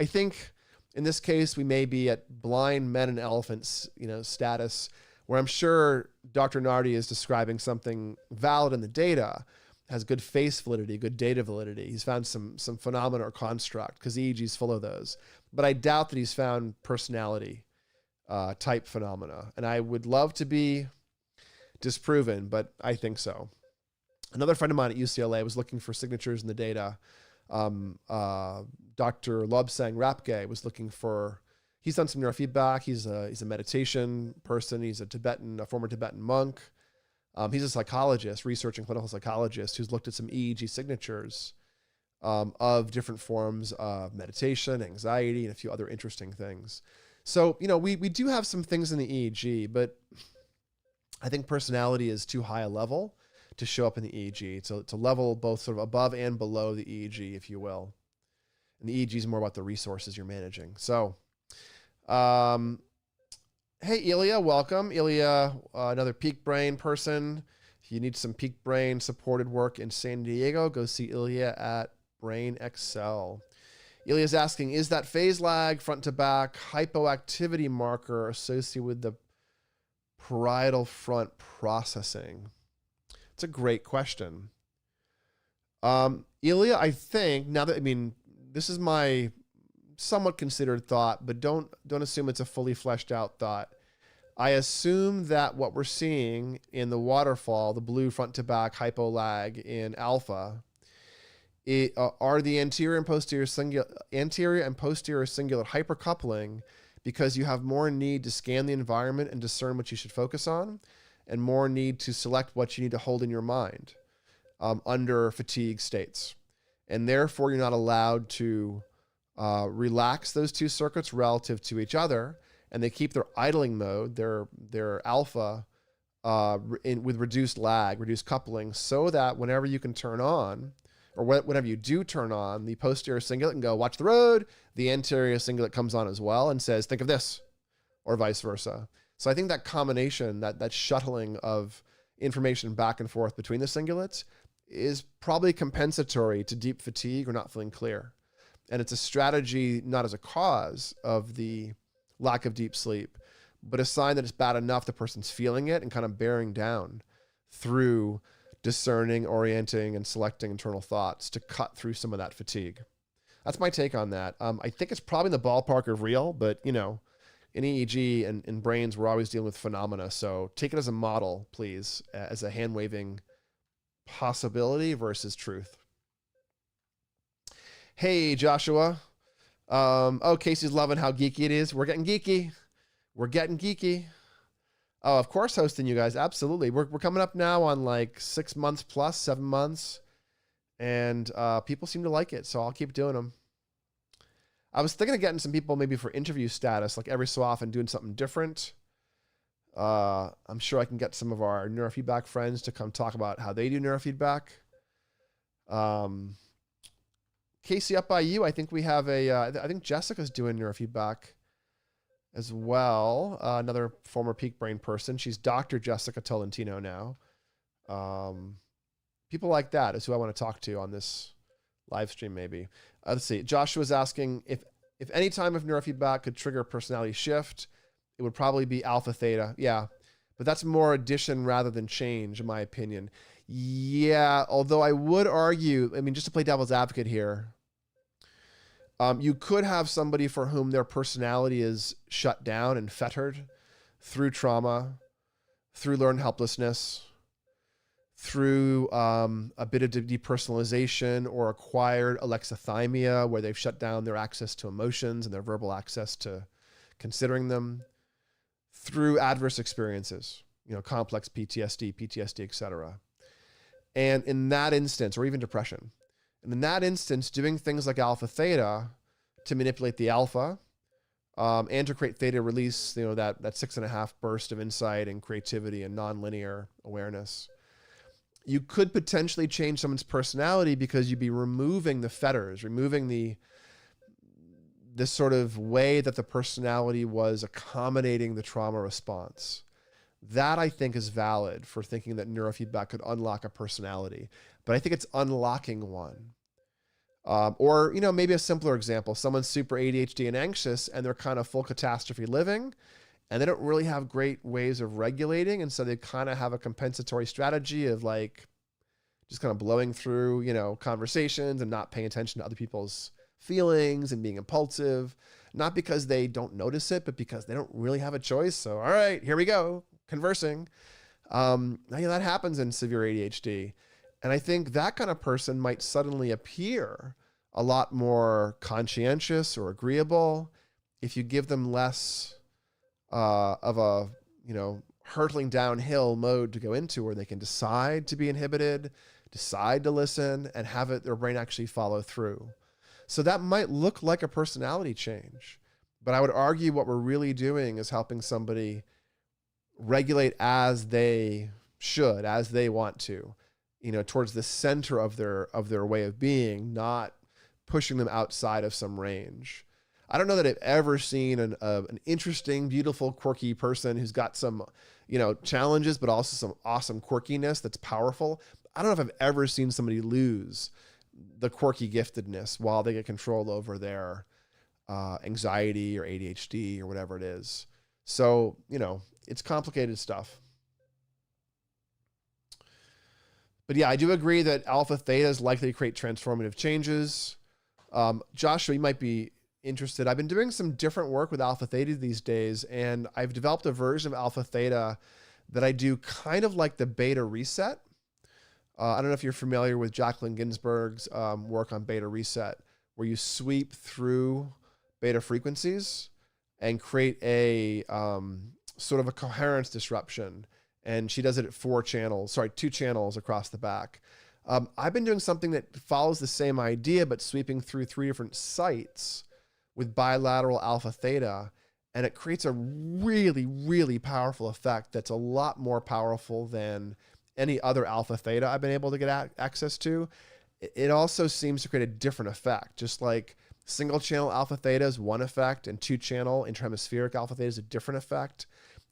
think in this case, we may be at blind men and elephants, status, where I'm sure Dr. Nardi is describing something valid in the data, has good face validity, good data validity. He's found some phenomena or construct, because EEG is full of those. But I doubt that he's found personality type phenomena. And I would love to be disproven, but I think so. Another friend of mine at UCLA was looking for signatures in the data. Dr. Lobsang Rapke was looking for, he's done some neurofeedback. He's a meditation person. He's a former Tibetan monk. He's a psychologist, researching clinical psychologist, who's looked at some EEG signatures of different forms of meditation, anxiety, and a few other interesting things. So, we do have some things in the EEG, but I think personality is too high a level to show up in the EEG. So it's a level both sort of above and below the EEG, if you will. And the EEG is more about the resources you're managing. So, hey, Ilya, welcome. Ilya, another peak brain person. If you need some peak brain supported work in San Diego, go see Ilya at Brain Excel. Ilya's asking, is that phase lag front to back hypoactivity marker associated with the parietal front processing? It's a great question. Ilya, I think this is my somewhat considered thought, but don't assume it's a fully fleshed out thought. I assume that what we're seeing in the waterfall, the blue front to back hypo lag in alpha, are the anterior and posterior singular hypercoupling, because you have more need to scan the environment and discern what you should focus on, and more need to select what you need to hold in your mind under fatigue states. And therefore, you're not allowed to relax those two circuits relative to each other, and they keep their idling mode, their alpha, with reduced lag, reduced coupling, so that whenever you can turn on, or whenever you do turn on, the posterior cingulate can go, watch the road. The anterior cingulate comes on as well and says, think of this, or vice versa. So I think that combination, that shuttling of information back and forth between the cingulates, is probably compensatory to deep fatigue or not feeling clear. And it's a strategy not as a cause of the lack of deep sleep, but a sign that it's bad enough the person's feeling it and kind of bearing down through discerning, orienting, and selecting internal thoughts to cut through some of that fatigue. That's my take on that. I think it's probably in the ballpark of real, but in EEG and in brains, we're always dealing with phenomena. So take it as a model, please, as a hand waving possibility versus truth. Hey, Joshua. Casey's loving how geeky it is. We're getting geeky. We're getting geeky. Oh, of course, hosting you guys. Absolutely. We're coming up now on like 6 months plus, 7 months. And people seem to like it, so I'll keep doing them. I was thinking of getting some people maybe for interview status, like every so often doing something different. I'm sure I can get some of our neurofeedback friends to come talk about how they do neurofeedback. Casey, up by you, I think we have I think Jessica's doing neurofeedback as well. Another former peak brain person. She's Dr. Jessica Tolentino now. People like that is who I want to talk to on this live stream maybe. Let's see. Joshua's asking if any time of neurofeedback could trigger a personality shift, it would probably be alpha theta. Yeah, but that's more addition rather than change, in my opinion. Yeah, although I would argue, just to play devil's advocate here, you could have somebody for whom their personality is shut down and fettered through trauma, through learned helplessness, through a bit of depersonalization or acquired alexithymia, where they've shut down their access to emotions and their verbal access to considering them, through adverse experiences, complex PTSD, etc. And in that instance, or even depression, and in that instance, doing things like alpha theta to manipulate the alpha and to create theta release, that 6.5 burst of insight and creativity and nonlinear awareness, you could potentially change someone's personality because you'd be removing the fetters, removing this sort of way that the personality was accommodating the trauma response. That, I think, is valid for thinking that neurofeedback could unlock a personality, but I think it's unlocking one. Or maybe a simpler example, someone's super ADHD and anxious and they're kind of full catastrophe living and they don't really have great ways of regulating. And so they kind of have a compensatory strategy of like just kind of blowing through, conversations and not paying attention to other people's feelings and being impulsive, not because they don't notice it, but because they don't really have a choice. So, all right, here we go, conversing. That happens in severe ADHD. And I think that kind of person might suddenly appear a lot more conscientious or agreeable if you give them less of a, hurtling downhill mode to go into, where they can decide to be inhibited, decide to listen, and have their brain actually follow through. So that might look like a personality change, but I would argue what we're really doing is helping somebody regulate as they should, as they want to, towards the center of their way of being, not pushing them outside of some range. I don't know that I've ever seen an interesting, beautiful, quirky person who's got some, challenges, but also some awesome quirkiness that's powerful. I don't know if I've ever seen somebody lose the quirky giftedness while they get control over their anxiety or ADHD or whatever it is. So, it's complicated stuff. But yeah, I do agree that alpha theta is likely to create transformative changes. Joshua, you might be interested. I've been doing some different work with alpha theta these days, and I've developed a version of alpha theta that I do kind of like the beta reset. I don't know if you're familiar with Jacqueline Ginsburg's work on beta reset, where you sweep through beta frequencies and create a sort of a coherence disruption. And she does it at 2 channels across the back. I've been doing something that follows the same idea, but sweeping through 3 different sites with bilateral alpha theta. And it creates a really, really powerful effect that's a lot more powerful than any other alpha theta I've been able to get access to. It also seems to create a different effect. Just like single channel alpha theta is one effect and 2-channel intrahemispheric alpha theta is a different effect.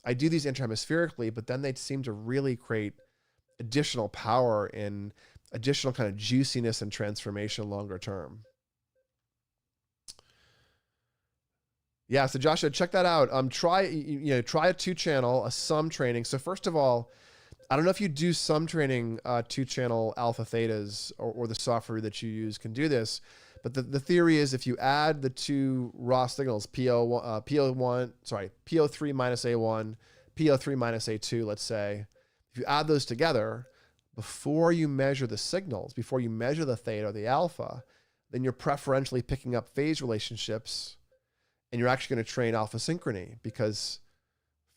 I do these intrahemispherically, but then they seem to really create additional power and additional kind of juiciness and transformation longer term. Yeah, so Joshua, check that out. Try a 2-channel, a sum training. So first of all, I don't know if you do sum training 2-channel alpha thetas or the software that you use can do this, But the theory is if you add the two raw signals, PO3 minus A1, PO3 minus A2, let's say, if you add those together, before you measure the signals, before you measure the theta or the alpha, then you're preferentially picking up phase relationships, and you're actually going to train alpha synchrony, because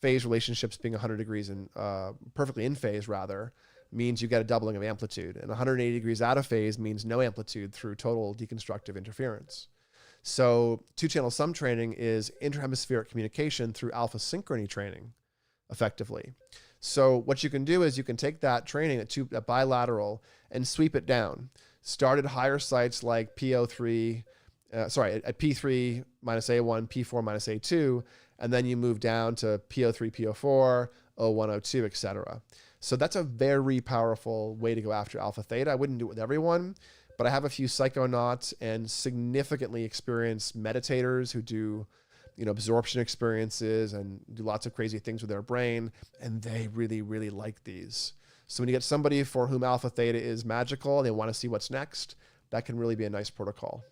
phase relationships being 100 degrees and perfectly in phase rather means you get a doubling of amplitude, and 180 degrees out of phase means no amplitude through total deconstructive interference. So two-channel sum training is interhemispheric communication through alpha synchrony training effectively. So what you can do is you can take that training at bilateral and sweep it down. Start at higher sites like PO3, at P3 minus A1, P4 minus A2, and then you move down to PO3, PO4, O1, O2, etc. So that's a very powerful way to go after alpha theta. I wouldn't do it with everyone, but I have a few psychonauts and significantly experienced meditators who do, absorption experiences and do lots of crazy things with their brain, and they really, really like these. So when you get somebody for whom alpha theta is magical and they want to see what's next, that can really be a nice protocol.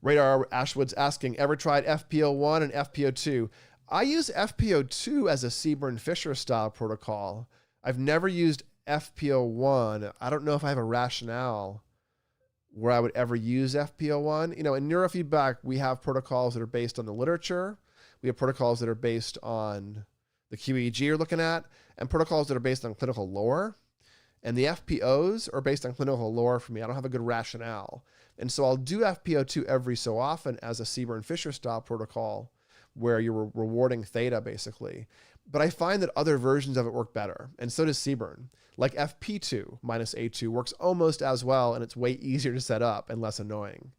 Radar Ashwood's asking, ever tried FPO1 and FPO2? I use FPO2 as a Seaborn-Fisher style protocol. I've never used FPO1. I don't know if I have a rationale where I would ever use FPO1. In neurofeedback, we have protocols that are based on the literature. We have protocols that are based on the QEEG you're looking at, and protocols that are based on clinical lore. And the FPOs are based on clinical lore for me. I don't have a good rationale. And so I'll do FPO2 every so often as a Seaborn-Fisher style protocol where you're rewarding theta basically. But I find that other versions of it work better. And so does Seaborn. Like FP2 minus A2 works almost as well, and it's way easier to set up and less annoying.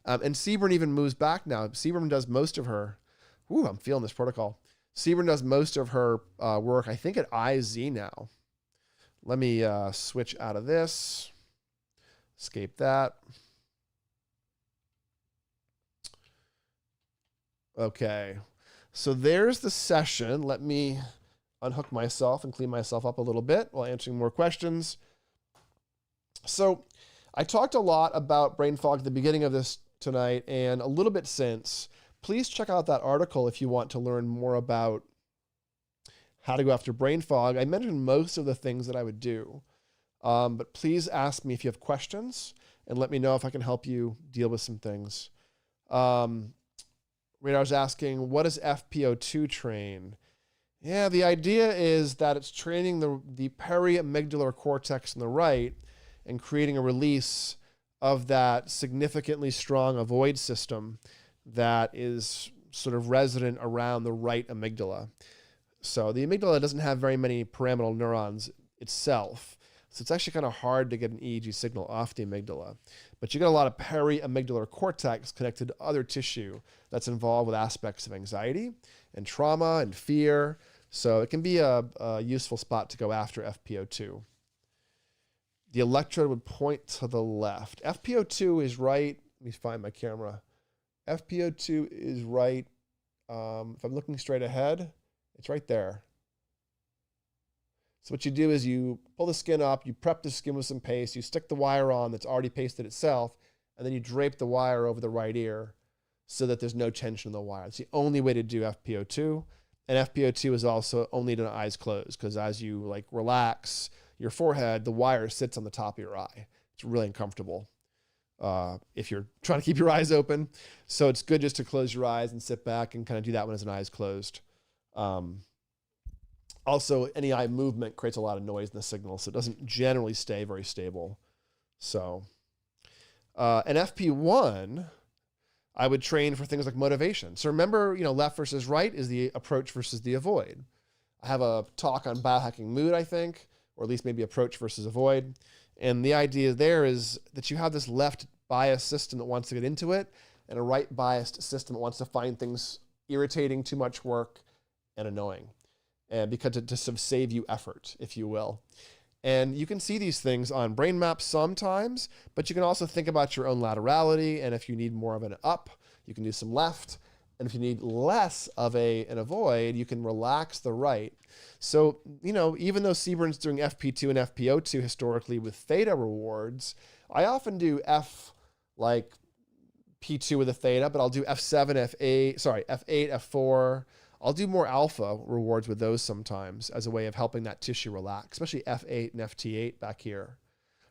And Seaborn even moves back now. Seaborn does most of her, I'm feeling this protocol. Seaborn does most of her work, I think, at IZ now. Let me switch out of this. Escape that. Okay, so there's the session. Let me unhook myself and clean myself up a little bit while answering more questions. So I talked a lot about brain fog at the beginning of this tonight and a little bit since. Please check out that article if you want to learn more about how to go after brain fog. I mentioned most of the things that I would do, but please ask me if you have questions and let me know if I can help you deal with some things. Radar's asking, what does FPO2 train? Yeah, the idea is that it's training the periamygdala cortex in the right and creating a release of that significantly strong avoid system that is sort of resident around the right amygdala. So the amygdala doesn't have very many pyramidal neurons itself. So it's actually kind of hard to get an EEG signal off the amygdala. But you get a lot of periamygdala cortex connected to other tissue that's involved with aspects of anxiety and trauma and fear. So it can be a useful spot to go after FPO2. The electrode would point to the left. FPO2 is right. Let me find my camera. FPO2 is right. If I'm looking straight ahead, it's right there. So what you do is you pull the skin up, you prep the skin with some paste, you stick the wire on that's already pasted itself, and then you drape the wire over the right ear so that there's no tension in the wire. It's the only way to do FPO2. And FPO2 is also only done eyes closed, because as you relax your forehead, the wire sits on the top of your eye. It's really uncomfortable if you're trying to keep your eyes open. So it's good just to close your eyes and sit back and kind of do that one as an eyes closed. Also, any eye movement creates a lot of noise in the signal, so it doesn't generally stay very stable. So, an FP1, I would train for things like motivation. So remember, left versus right is the approach versus the avoid. I have a talk on biohacking mood, I think, or at least maybe approach versus avoid. And the idea there is that you have this left biased system that wants to get into it, and a right biased system that wants to find things irritating, too much work, and annoying. And because to sort of save you effort, if you will. And you can see these things on brain maps sometimes, but you can also think about your own laterality. And if you need more of an up, you can do some left. And if you need less of an avoid, you can relax the right. So, even though Seaborn's doing FP2 and FPO2 historically with theta rewards, I often do like P2 with a theta, but I'll do F7, F8, F4. I'll do more alpha rewards with those sometimes as a way of helping that tissue relax, especially F8 and FT8 back here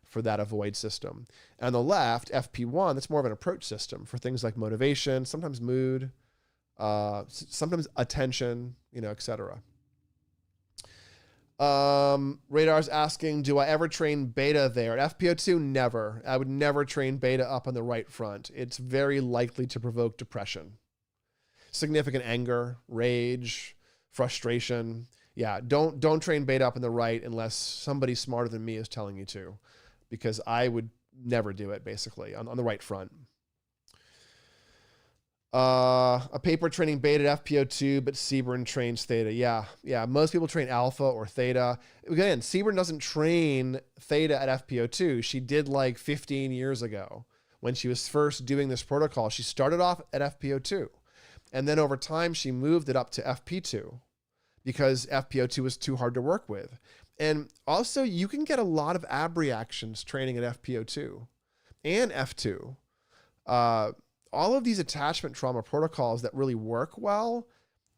for that avoid system. And on the left, FP1, that's more of an approach system for things like motivation, sometimes mood, sometimes attention, et cetera. Radar's asking, do I ever train beta there? At FPO2, never. I would never train beta up on the right front. It's very likely to provoke depression, significant anger, rage, frustration. Yeah, don't train beta up in the right unless somebody smarter than me is telling you to, because I would never do it basically on the right front. A paper training beta at FPO2, but Seaburn trains theta. Yeah. Most people train alpha or theta. Again, Seaburn doesn't train theta at FPO2. She did like 15 years ago when she was first doing this protocol. She started off at FPO2. And then over time, she moved it up to FP2 because FPO2 was too hard to work with. And also, you can get a lot of ab reactions training at FPO2 and F2. All of these attachment trauma protocols that really work well,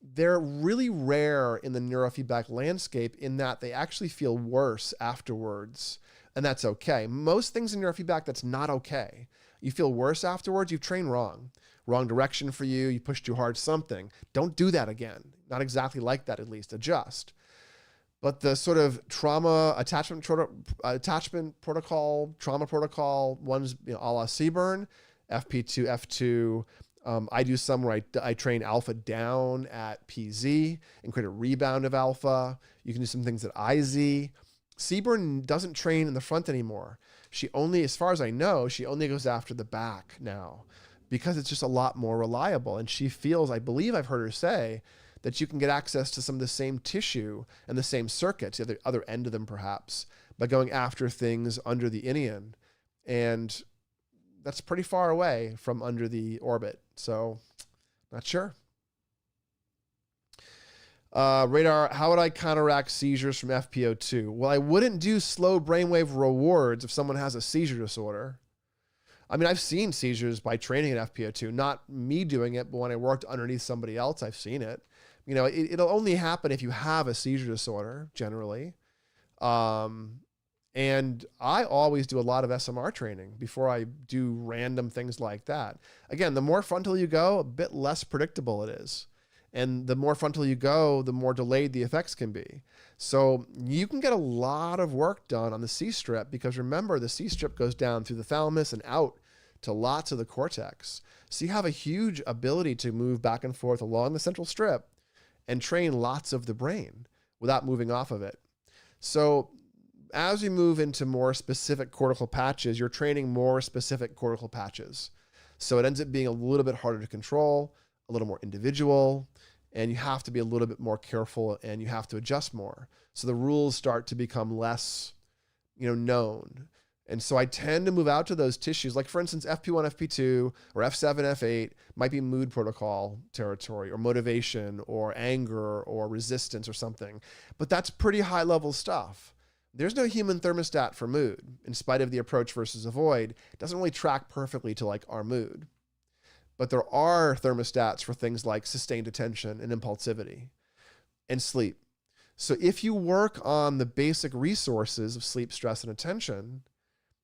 they're really rare in the neurofeedback landscape in that they actually feel worse afterwards. And that's okay. Most things in neurofeedback, that's not okay. You feel worse afterwards, you've trained wrong. Wrong direction for you, you pushed too hard, something. Don't do that again. Not exactly like that, at least. Adjust. But the sort of trauma attachment protocol, trauma protocol ones, a la Seaburn, FP2, F2. I do some where I train alpha down at PZ and create a rebound of alpha. You can do some things at IZ. Seaburn doesn't train in the front anymore. She only, as far as I know, she only goes after the back now because it's just a lot more reliable. And she feels, I believe I've heard her say, that you can get access to some of the same tissue and the same circuits, the other end of them perhaps, by going after things under the inion. And that's pretty far away from under the orbit. So not sure. Radar, how would I counteract seizures from FPO2? Well, I wouldn't do slow brainwave rewards if someone has a seizure disorder. I mean, I've seen seizures by training at FPO2, not me doing it, but when I worked underneath somebody else, I've seen it. It'll only happen if you have a seizure disorder, generally. And I always do a lot of SMR training before I do random things like that. Again, the more frontal you go, a bit less predictable it is. And the more frontal you go, the more delayed the effects can be. So you can get a lot of work done on the C-strip because remember, the C-strip goes down through the thalamus and out to lots of the cortex. So you have a huge ability to move back and forth along the central strip and train lots of the brain without moving off of it. So as we move into more specific cortical patches, you're training more specific cortical patches. So it ends up being a little bit harder to control, a little more individual, and you have to be a little bit more careful and you have to adjust more. So the rules start to become less, known. And so I tend to move out to those tissues, like for instance, FP1, FP2, or F7, F8 might be mood protocol territory or motivation or anger or resistance or something. But that's pretty high level stuff. There's no human thermostat for mood, in spite of the approach versus avoid. It doesn't really track perfectly to like our mood. But there are thermostats for things like sustained attention and impulsivity and sleep. So if you work on the basic resources of sleep, stress, and attention,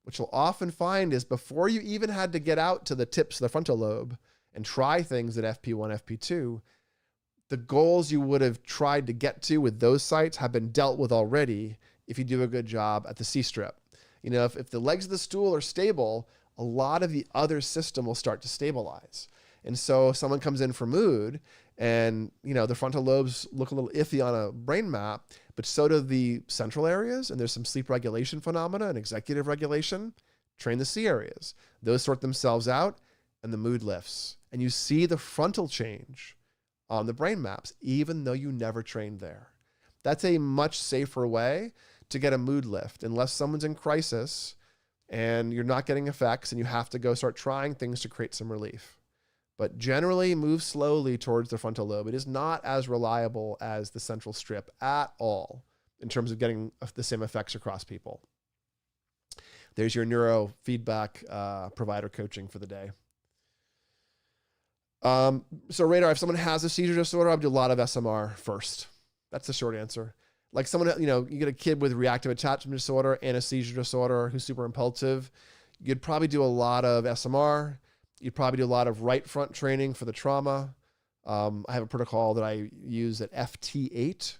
what you'll often find is before you even had to get out to the tips of the frontal lobe and try things at FP1, FP2, the goals you would have tried to get to with those sites have been dealt with already if you do a good job at the C-strip. If the legs of the stool are stable, a lot of the other system will start to stabilize. And so if someone comes in for mood and, the frontal lobes look a little iffy on a brain map, but so do the central areas, and there's some sleep regulation phenomena and executive regulation, train the C areas. Those sort themselves out and the mood lifts. And you see the frontal change on the brain maps, even though you never trained there. That's a much safer way to get a mood lift, unless someone's in crisis and you're not getting effects and you have to go start trying things to create some relief. But generally move slowly towards the frontal lobe. It is not as reliable as the central strip at all in terms of getting the same effects across people. There's your neurofeedback provider coaching for the day. So Radar, if someone has a seizure disorder, I would do a lot of SMR first. That's the short answer. Like someone, you get a kid with reactive attachment disorder and a seizure disorder who's super impulsive, you'd probably do a lot of SMR. You'd probably do a lot of right front training for the trauma. I have a protocol that I use at FT8,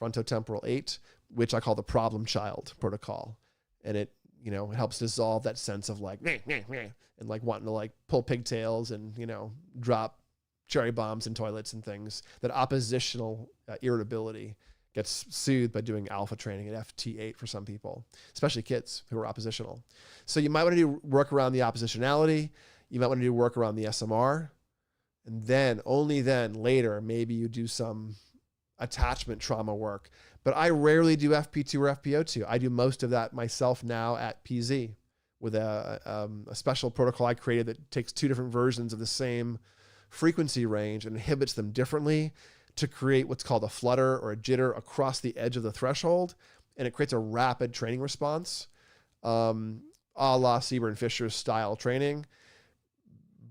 frontotemporal 8, which I call the problem child protocol. And it, it helps dissolve that sense of like, meh, meh, meh, and like wanting to like pull pigtails and, drop cherry bombs in toilets and things. That oppositional irritability gets soothed by doing alpha training at FT8 for some people, especially kids who are oppositional. So you might want to do work around the oppositionality. You might want to do work around the SMR. And then, only then, later, maybe you do some attachment trauma work. But I rarely do FP2 or FPO2. I do most of that myself now at PZ with a special protocol I created that takes two different versions of the same frequency range and inhibits them differently to create what's called a flutter or a jitter across the edge of the threshold. And it creates a rapid training response, a la Sieber and Fisher's style training.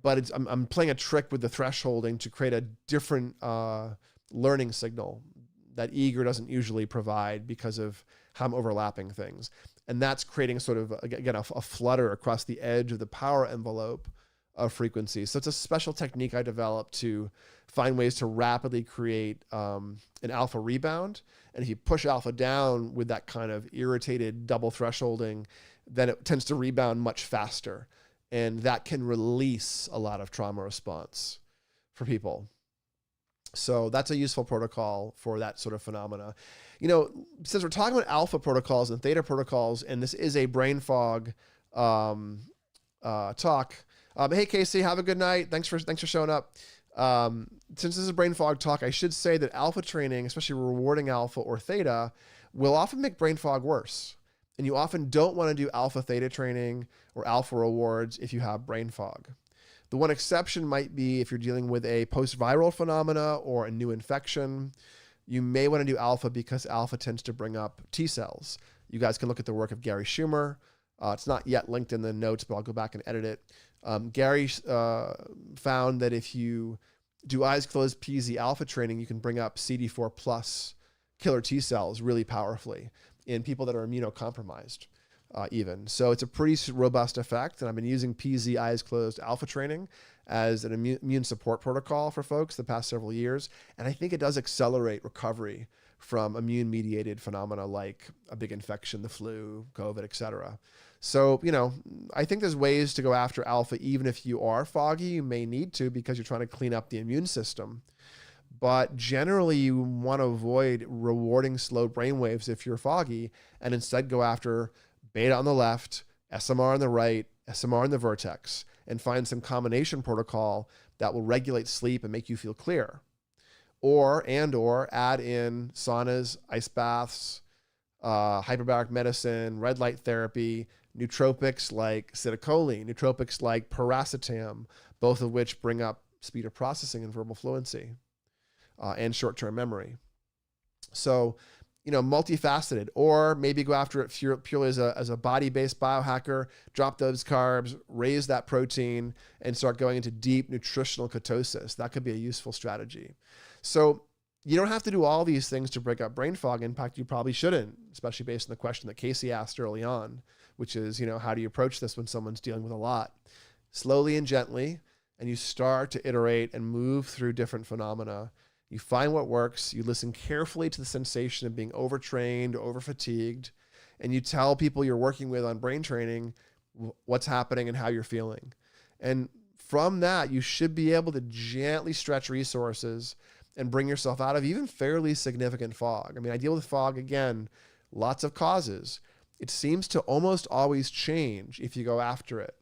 But I'm playing a trick with the thresholding to create a different learning signal that Eager doesn't usually provide because of how I'm overlapping things. And that's creating sort of, again, a flutter across the edge of the power envelope of frequencies. So it's a special technique I developed to find ways to rapidly create an alpha rebound. And if you push alpha down with that kind of irritated double thresholding, then it tends to rebound much faster. And that can release a lot of trauma response for people. So that's a useful protocol for that sort of phenomena. Since we're talking about alpha protocols and theta protocols, and this is a brain fog talk. Hey, Casey, have a good night. Thanks for showing up. Since this is a brain fog talk, I should say that alpha training, especially rewarding alpha or theta, will often make brain fog worse. And you often don't want to do alpha theta training or alpha rewards if you have brain fog. The one exception might be if you're dealing with a post-viral phenomena or a new infection. You may want to do alpha because alpha tends to bring up T cells. You guys can look at the work of Gary Schumer. It's not yet linked in the notes, but I'll go back and edit it. Gary found that if you do eyes closed PZ alpha training, you can bring up CD4 plus killer T cells really powerfully in people that are immunocompromised even. So it's a pretty robust effect. And I've been using PZ eyes closed alpha training as an immune support protocol for folks the past several years. And I think it does accelerate recovery from immune mediated phenomena like a big infection, the flu, COVID, et cetera. So, I think there's ways to go after alpha, even if you are foggy. You may need to because you're trying to clean up the immune system. But generally, you want to avoid rewarding slow brain waves if you're foggy and instead go after beta on the left, SMR on the right, SMR in the vertex, and find some combination protocol that will regulate sleep and make you feel clear. Or add in saunas, ice baths, hyperbaric medicine, red light therapy, nootropics like citicoline, nootropics like piracetam, both of which bring up speed of processing and verbal fluency and short-term memory. So, multifaceted, or maybe go after it purely as a body-based biohacker, drop those carbs, raise that protein, and start going into deep nutritional ketosis. That could be a useful strategy. So you don't have to do all these things to break up brain fog. In fact, you probably shouldn't, especially based on the question that Casey asked early on, which is, how do you approach this when someone's dealing with a lot? Slowly and gently, and you start to iterate and move through different phenomena. You find what works, you listen carefully to the sensation of being overtrained, over-fatigued, and you tell people you're working with on brain training what's happening and how you're feeling. And from that, you should be able to gently stretch resources and bring yourself out of even fairly significant fog. I mean, I deal with fog, again, lots of causes. It seems to almost always change if you go after it.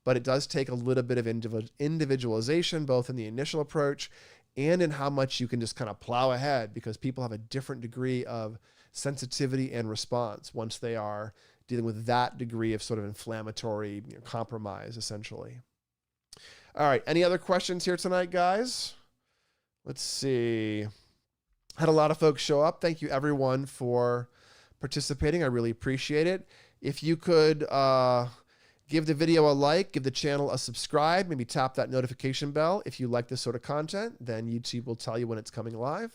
But it does take a little bit of individualization, both in the initial approach and in how much you can just kind of plow ahead, because people have a different degree of sensitivity and response once they are dealing with that degree of sort of inflammatory compromise, essentially. All right, any other questions here tonight, guys? Let's see. Had a lot of folks show up. Thank you, everyone, for participating. I really appreciate it. If you could give the video a like, give the channel a subscribe, maybe tap that notification bell. If you like this sort of content, then YouTube will tell you when it's coming live.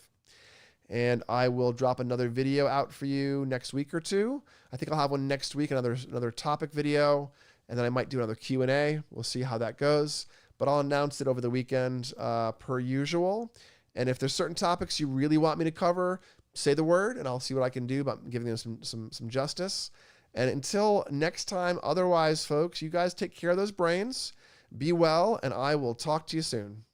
And I will drop another video out for you next week or two. I think I'll have one next week, another topic video, and then I might do another Q&A. We'll see how that goes. But I'll announce it over the weekend per usual. And if there's certain topics you really want me to cover, say the word, and I'll see what I can do about giving them some justice. And until next time, otherwise, folks, you guys take care of those brains. Be well, and I will talk to you soon.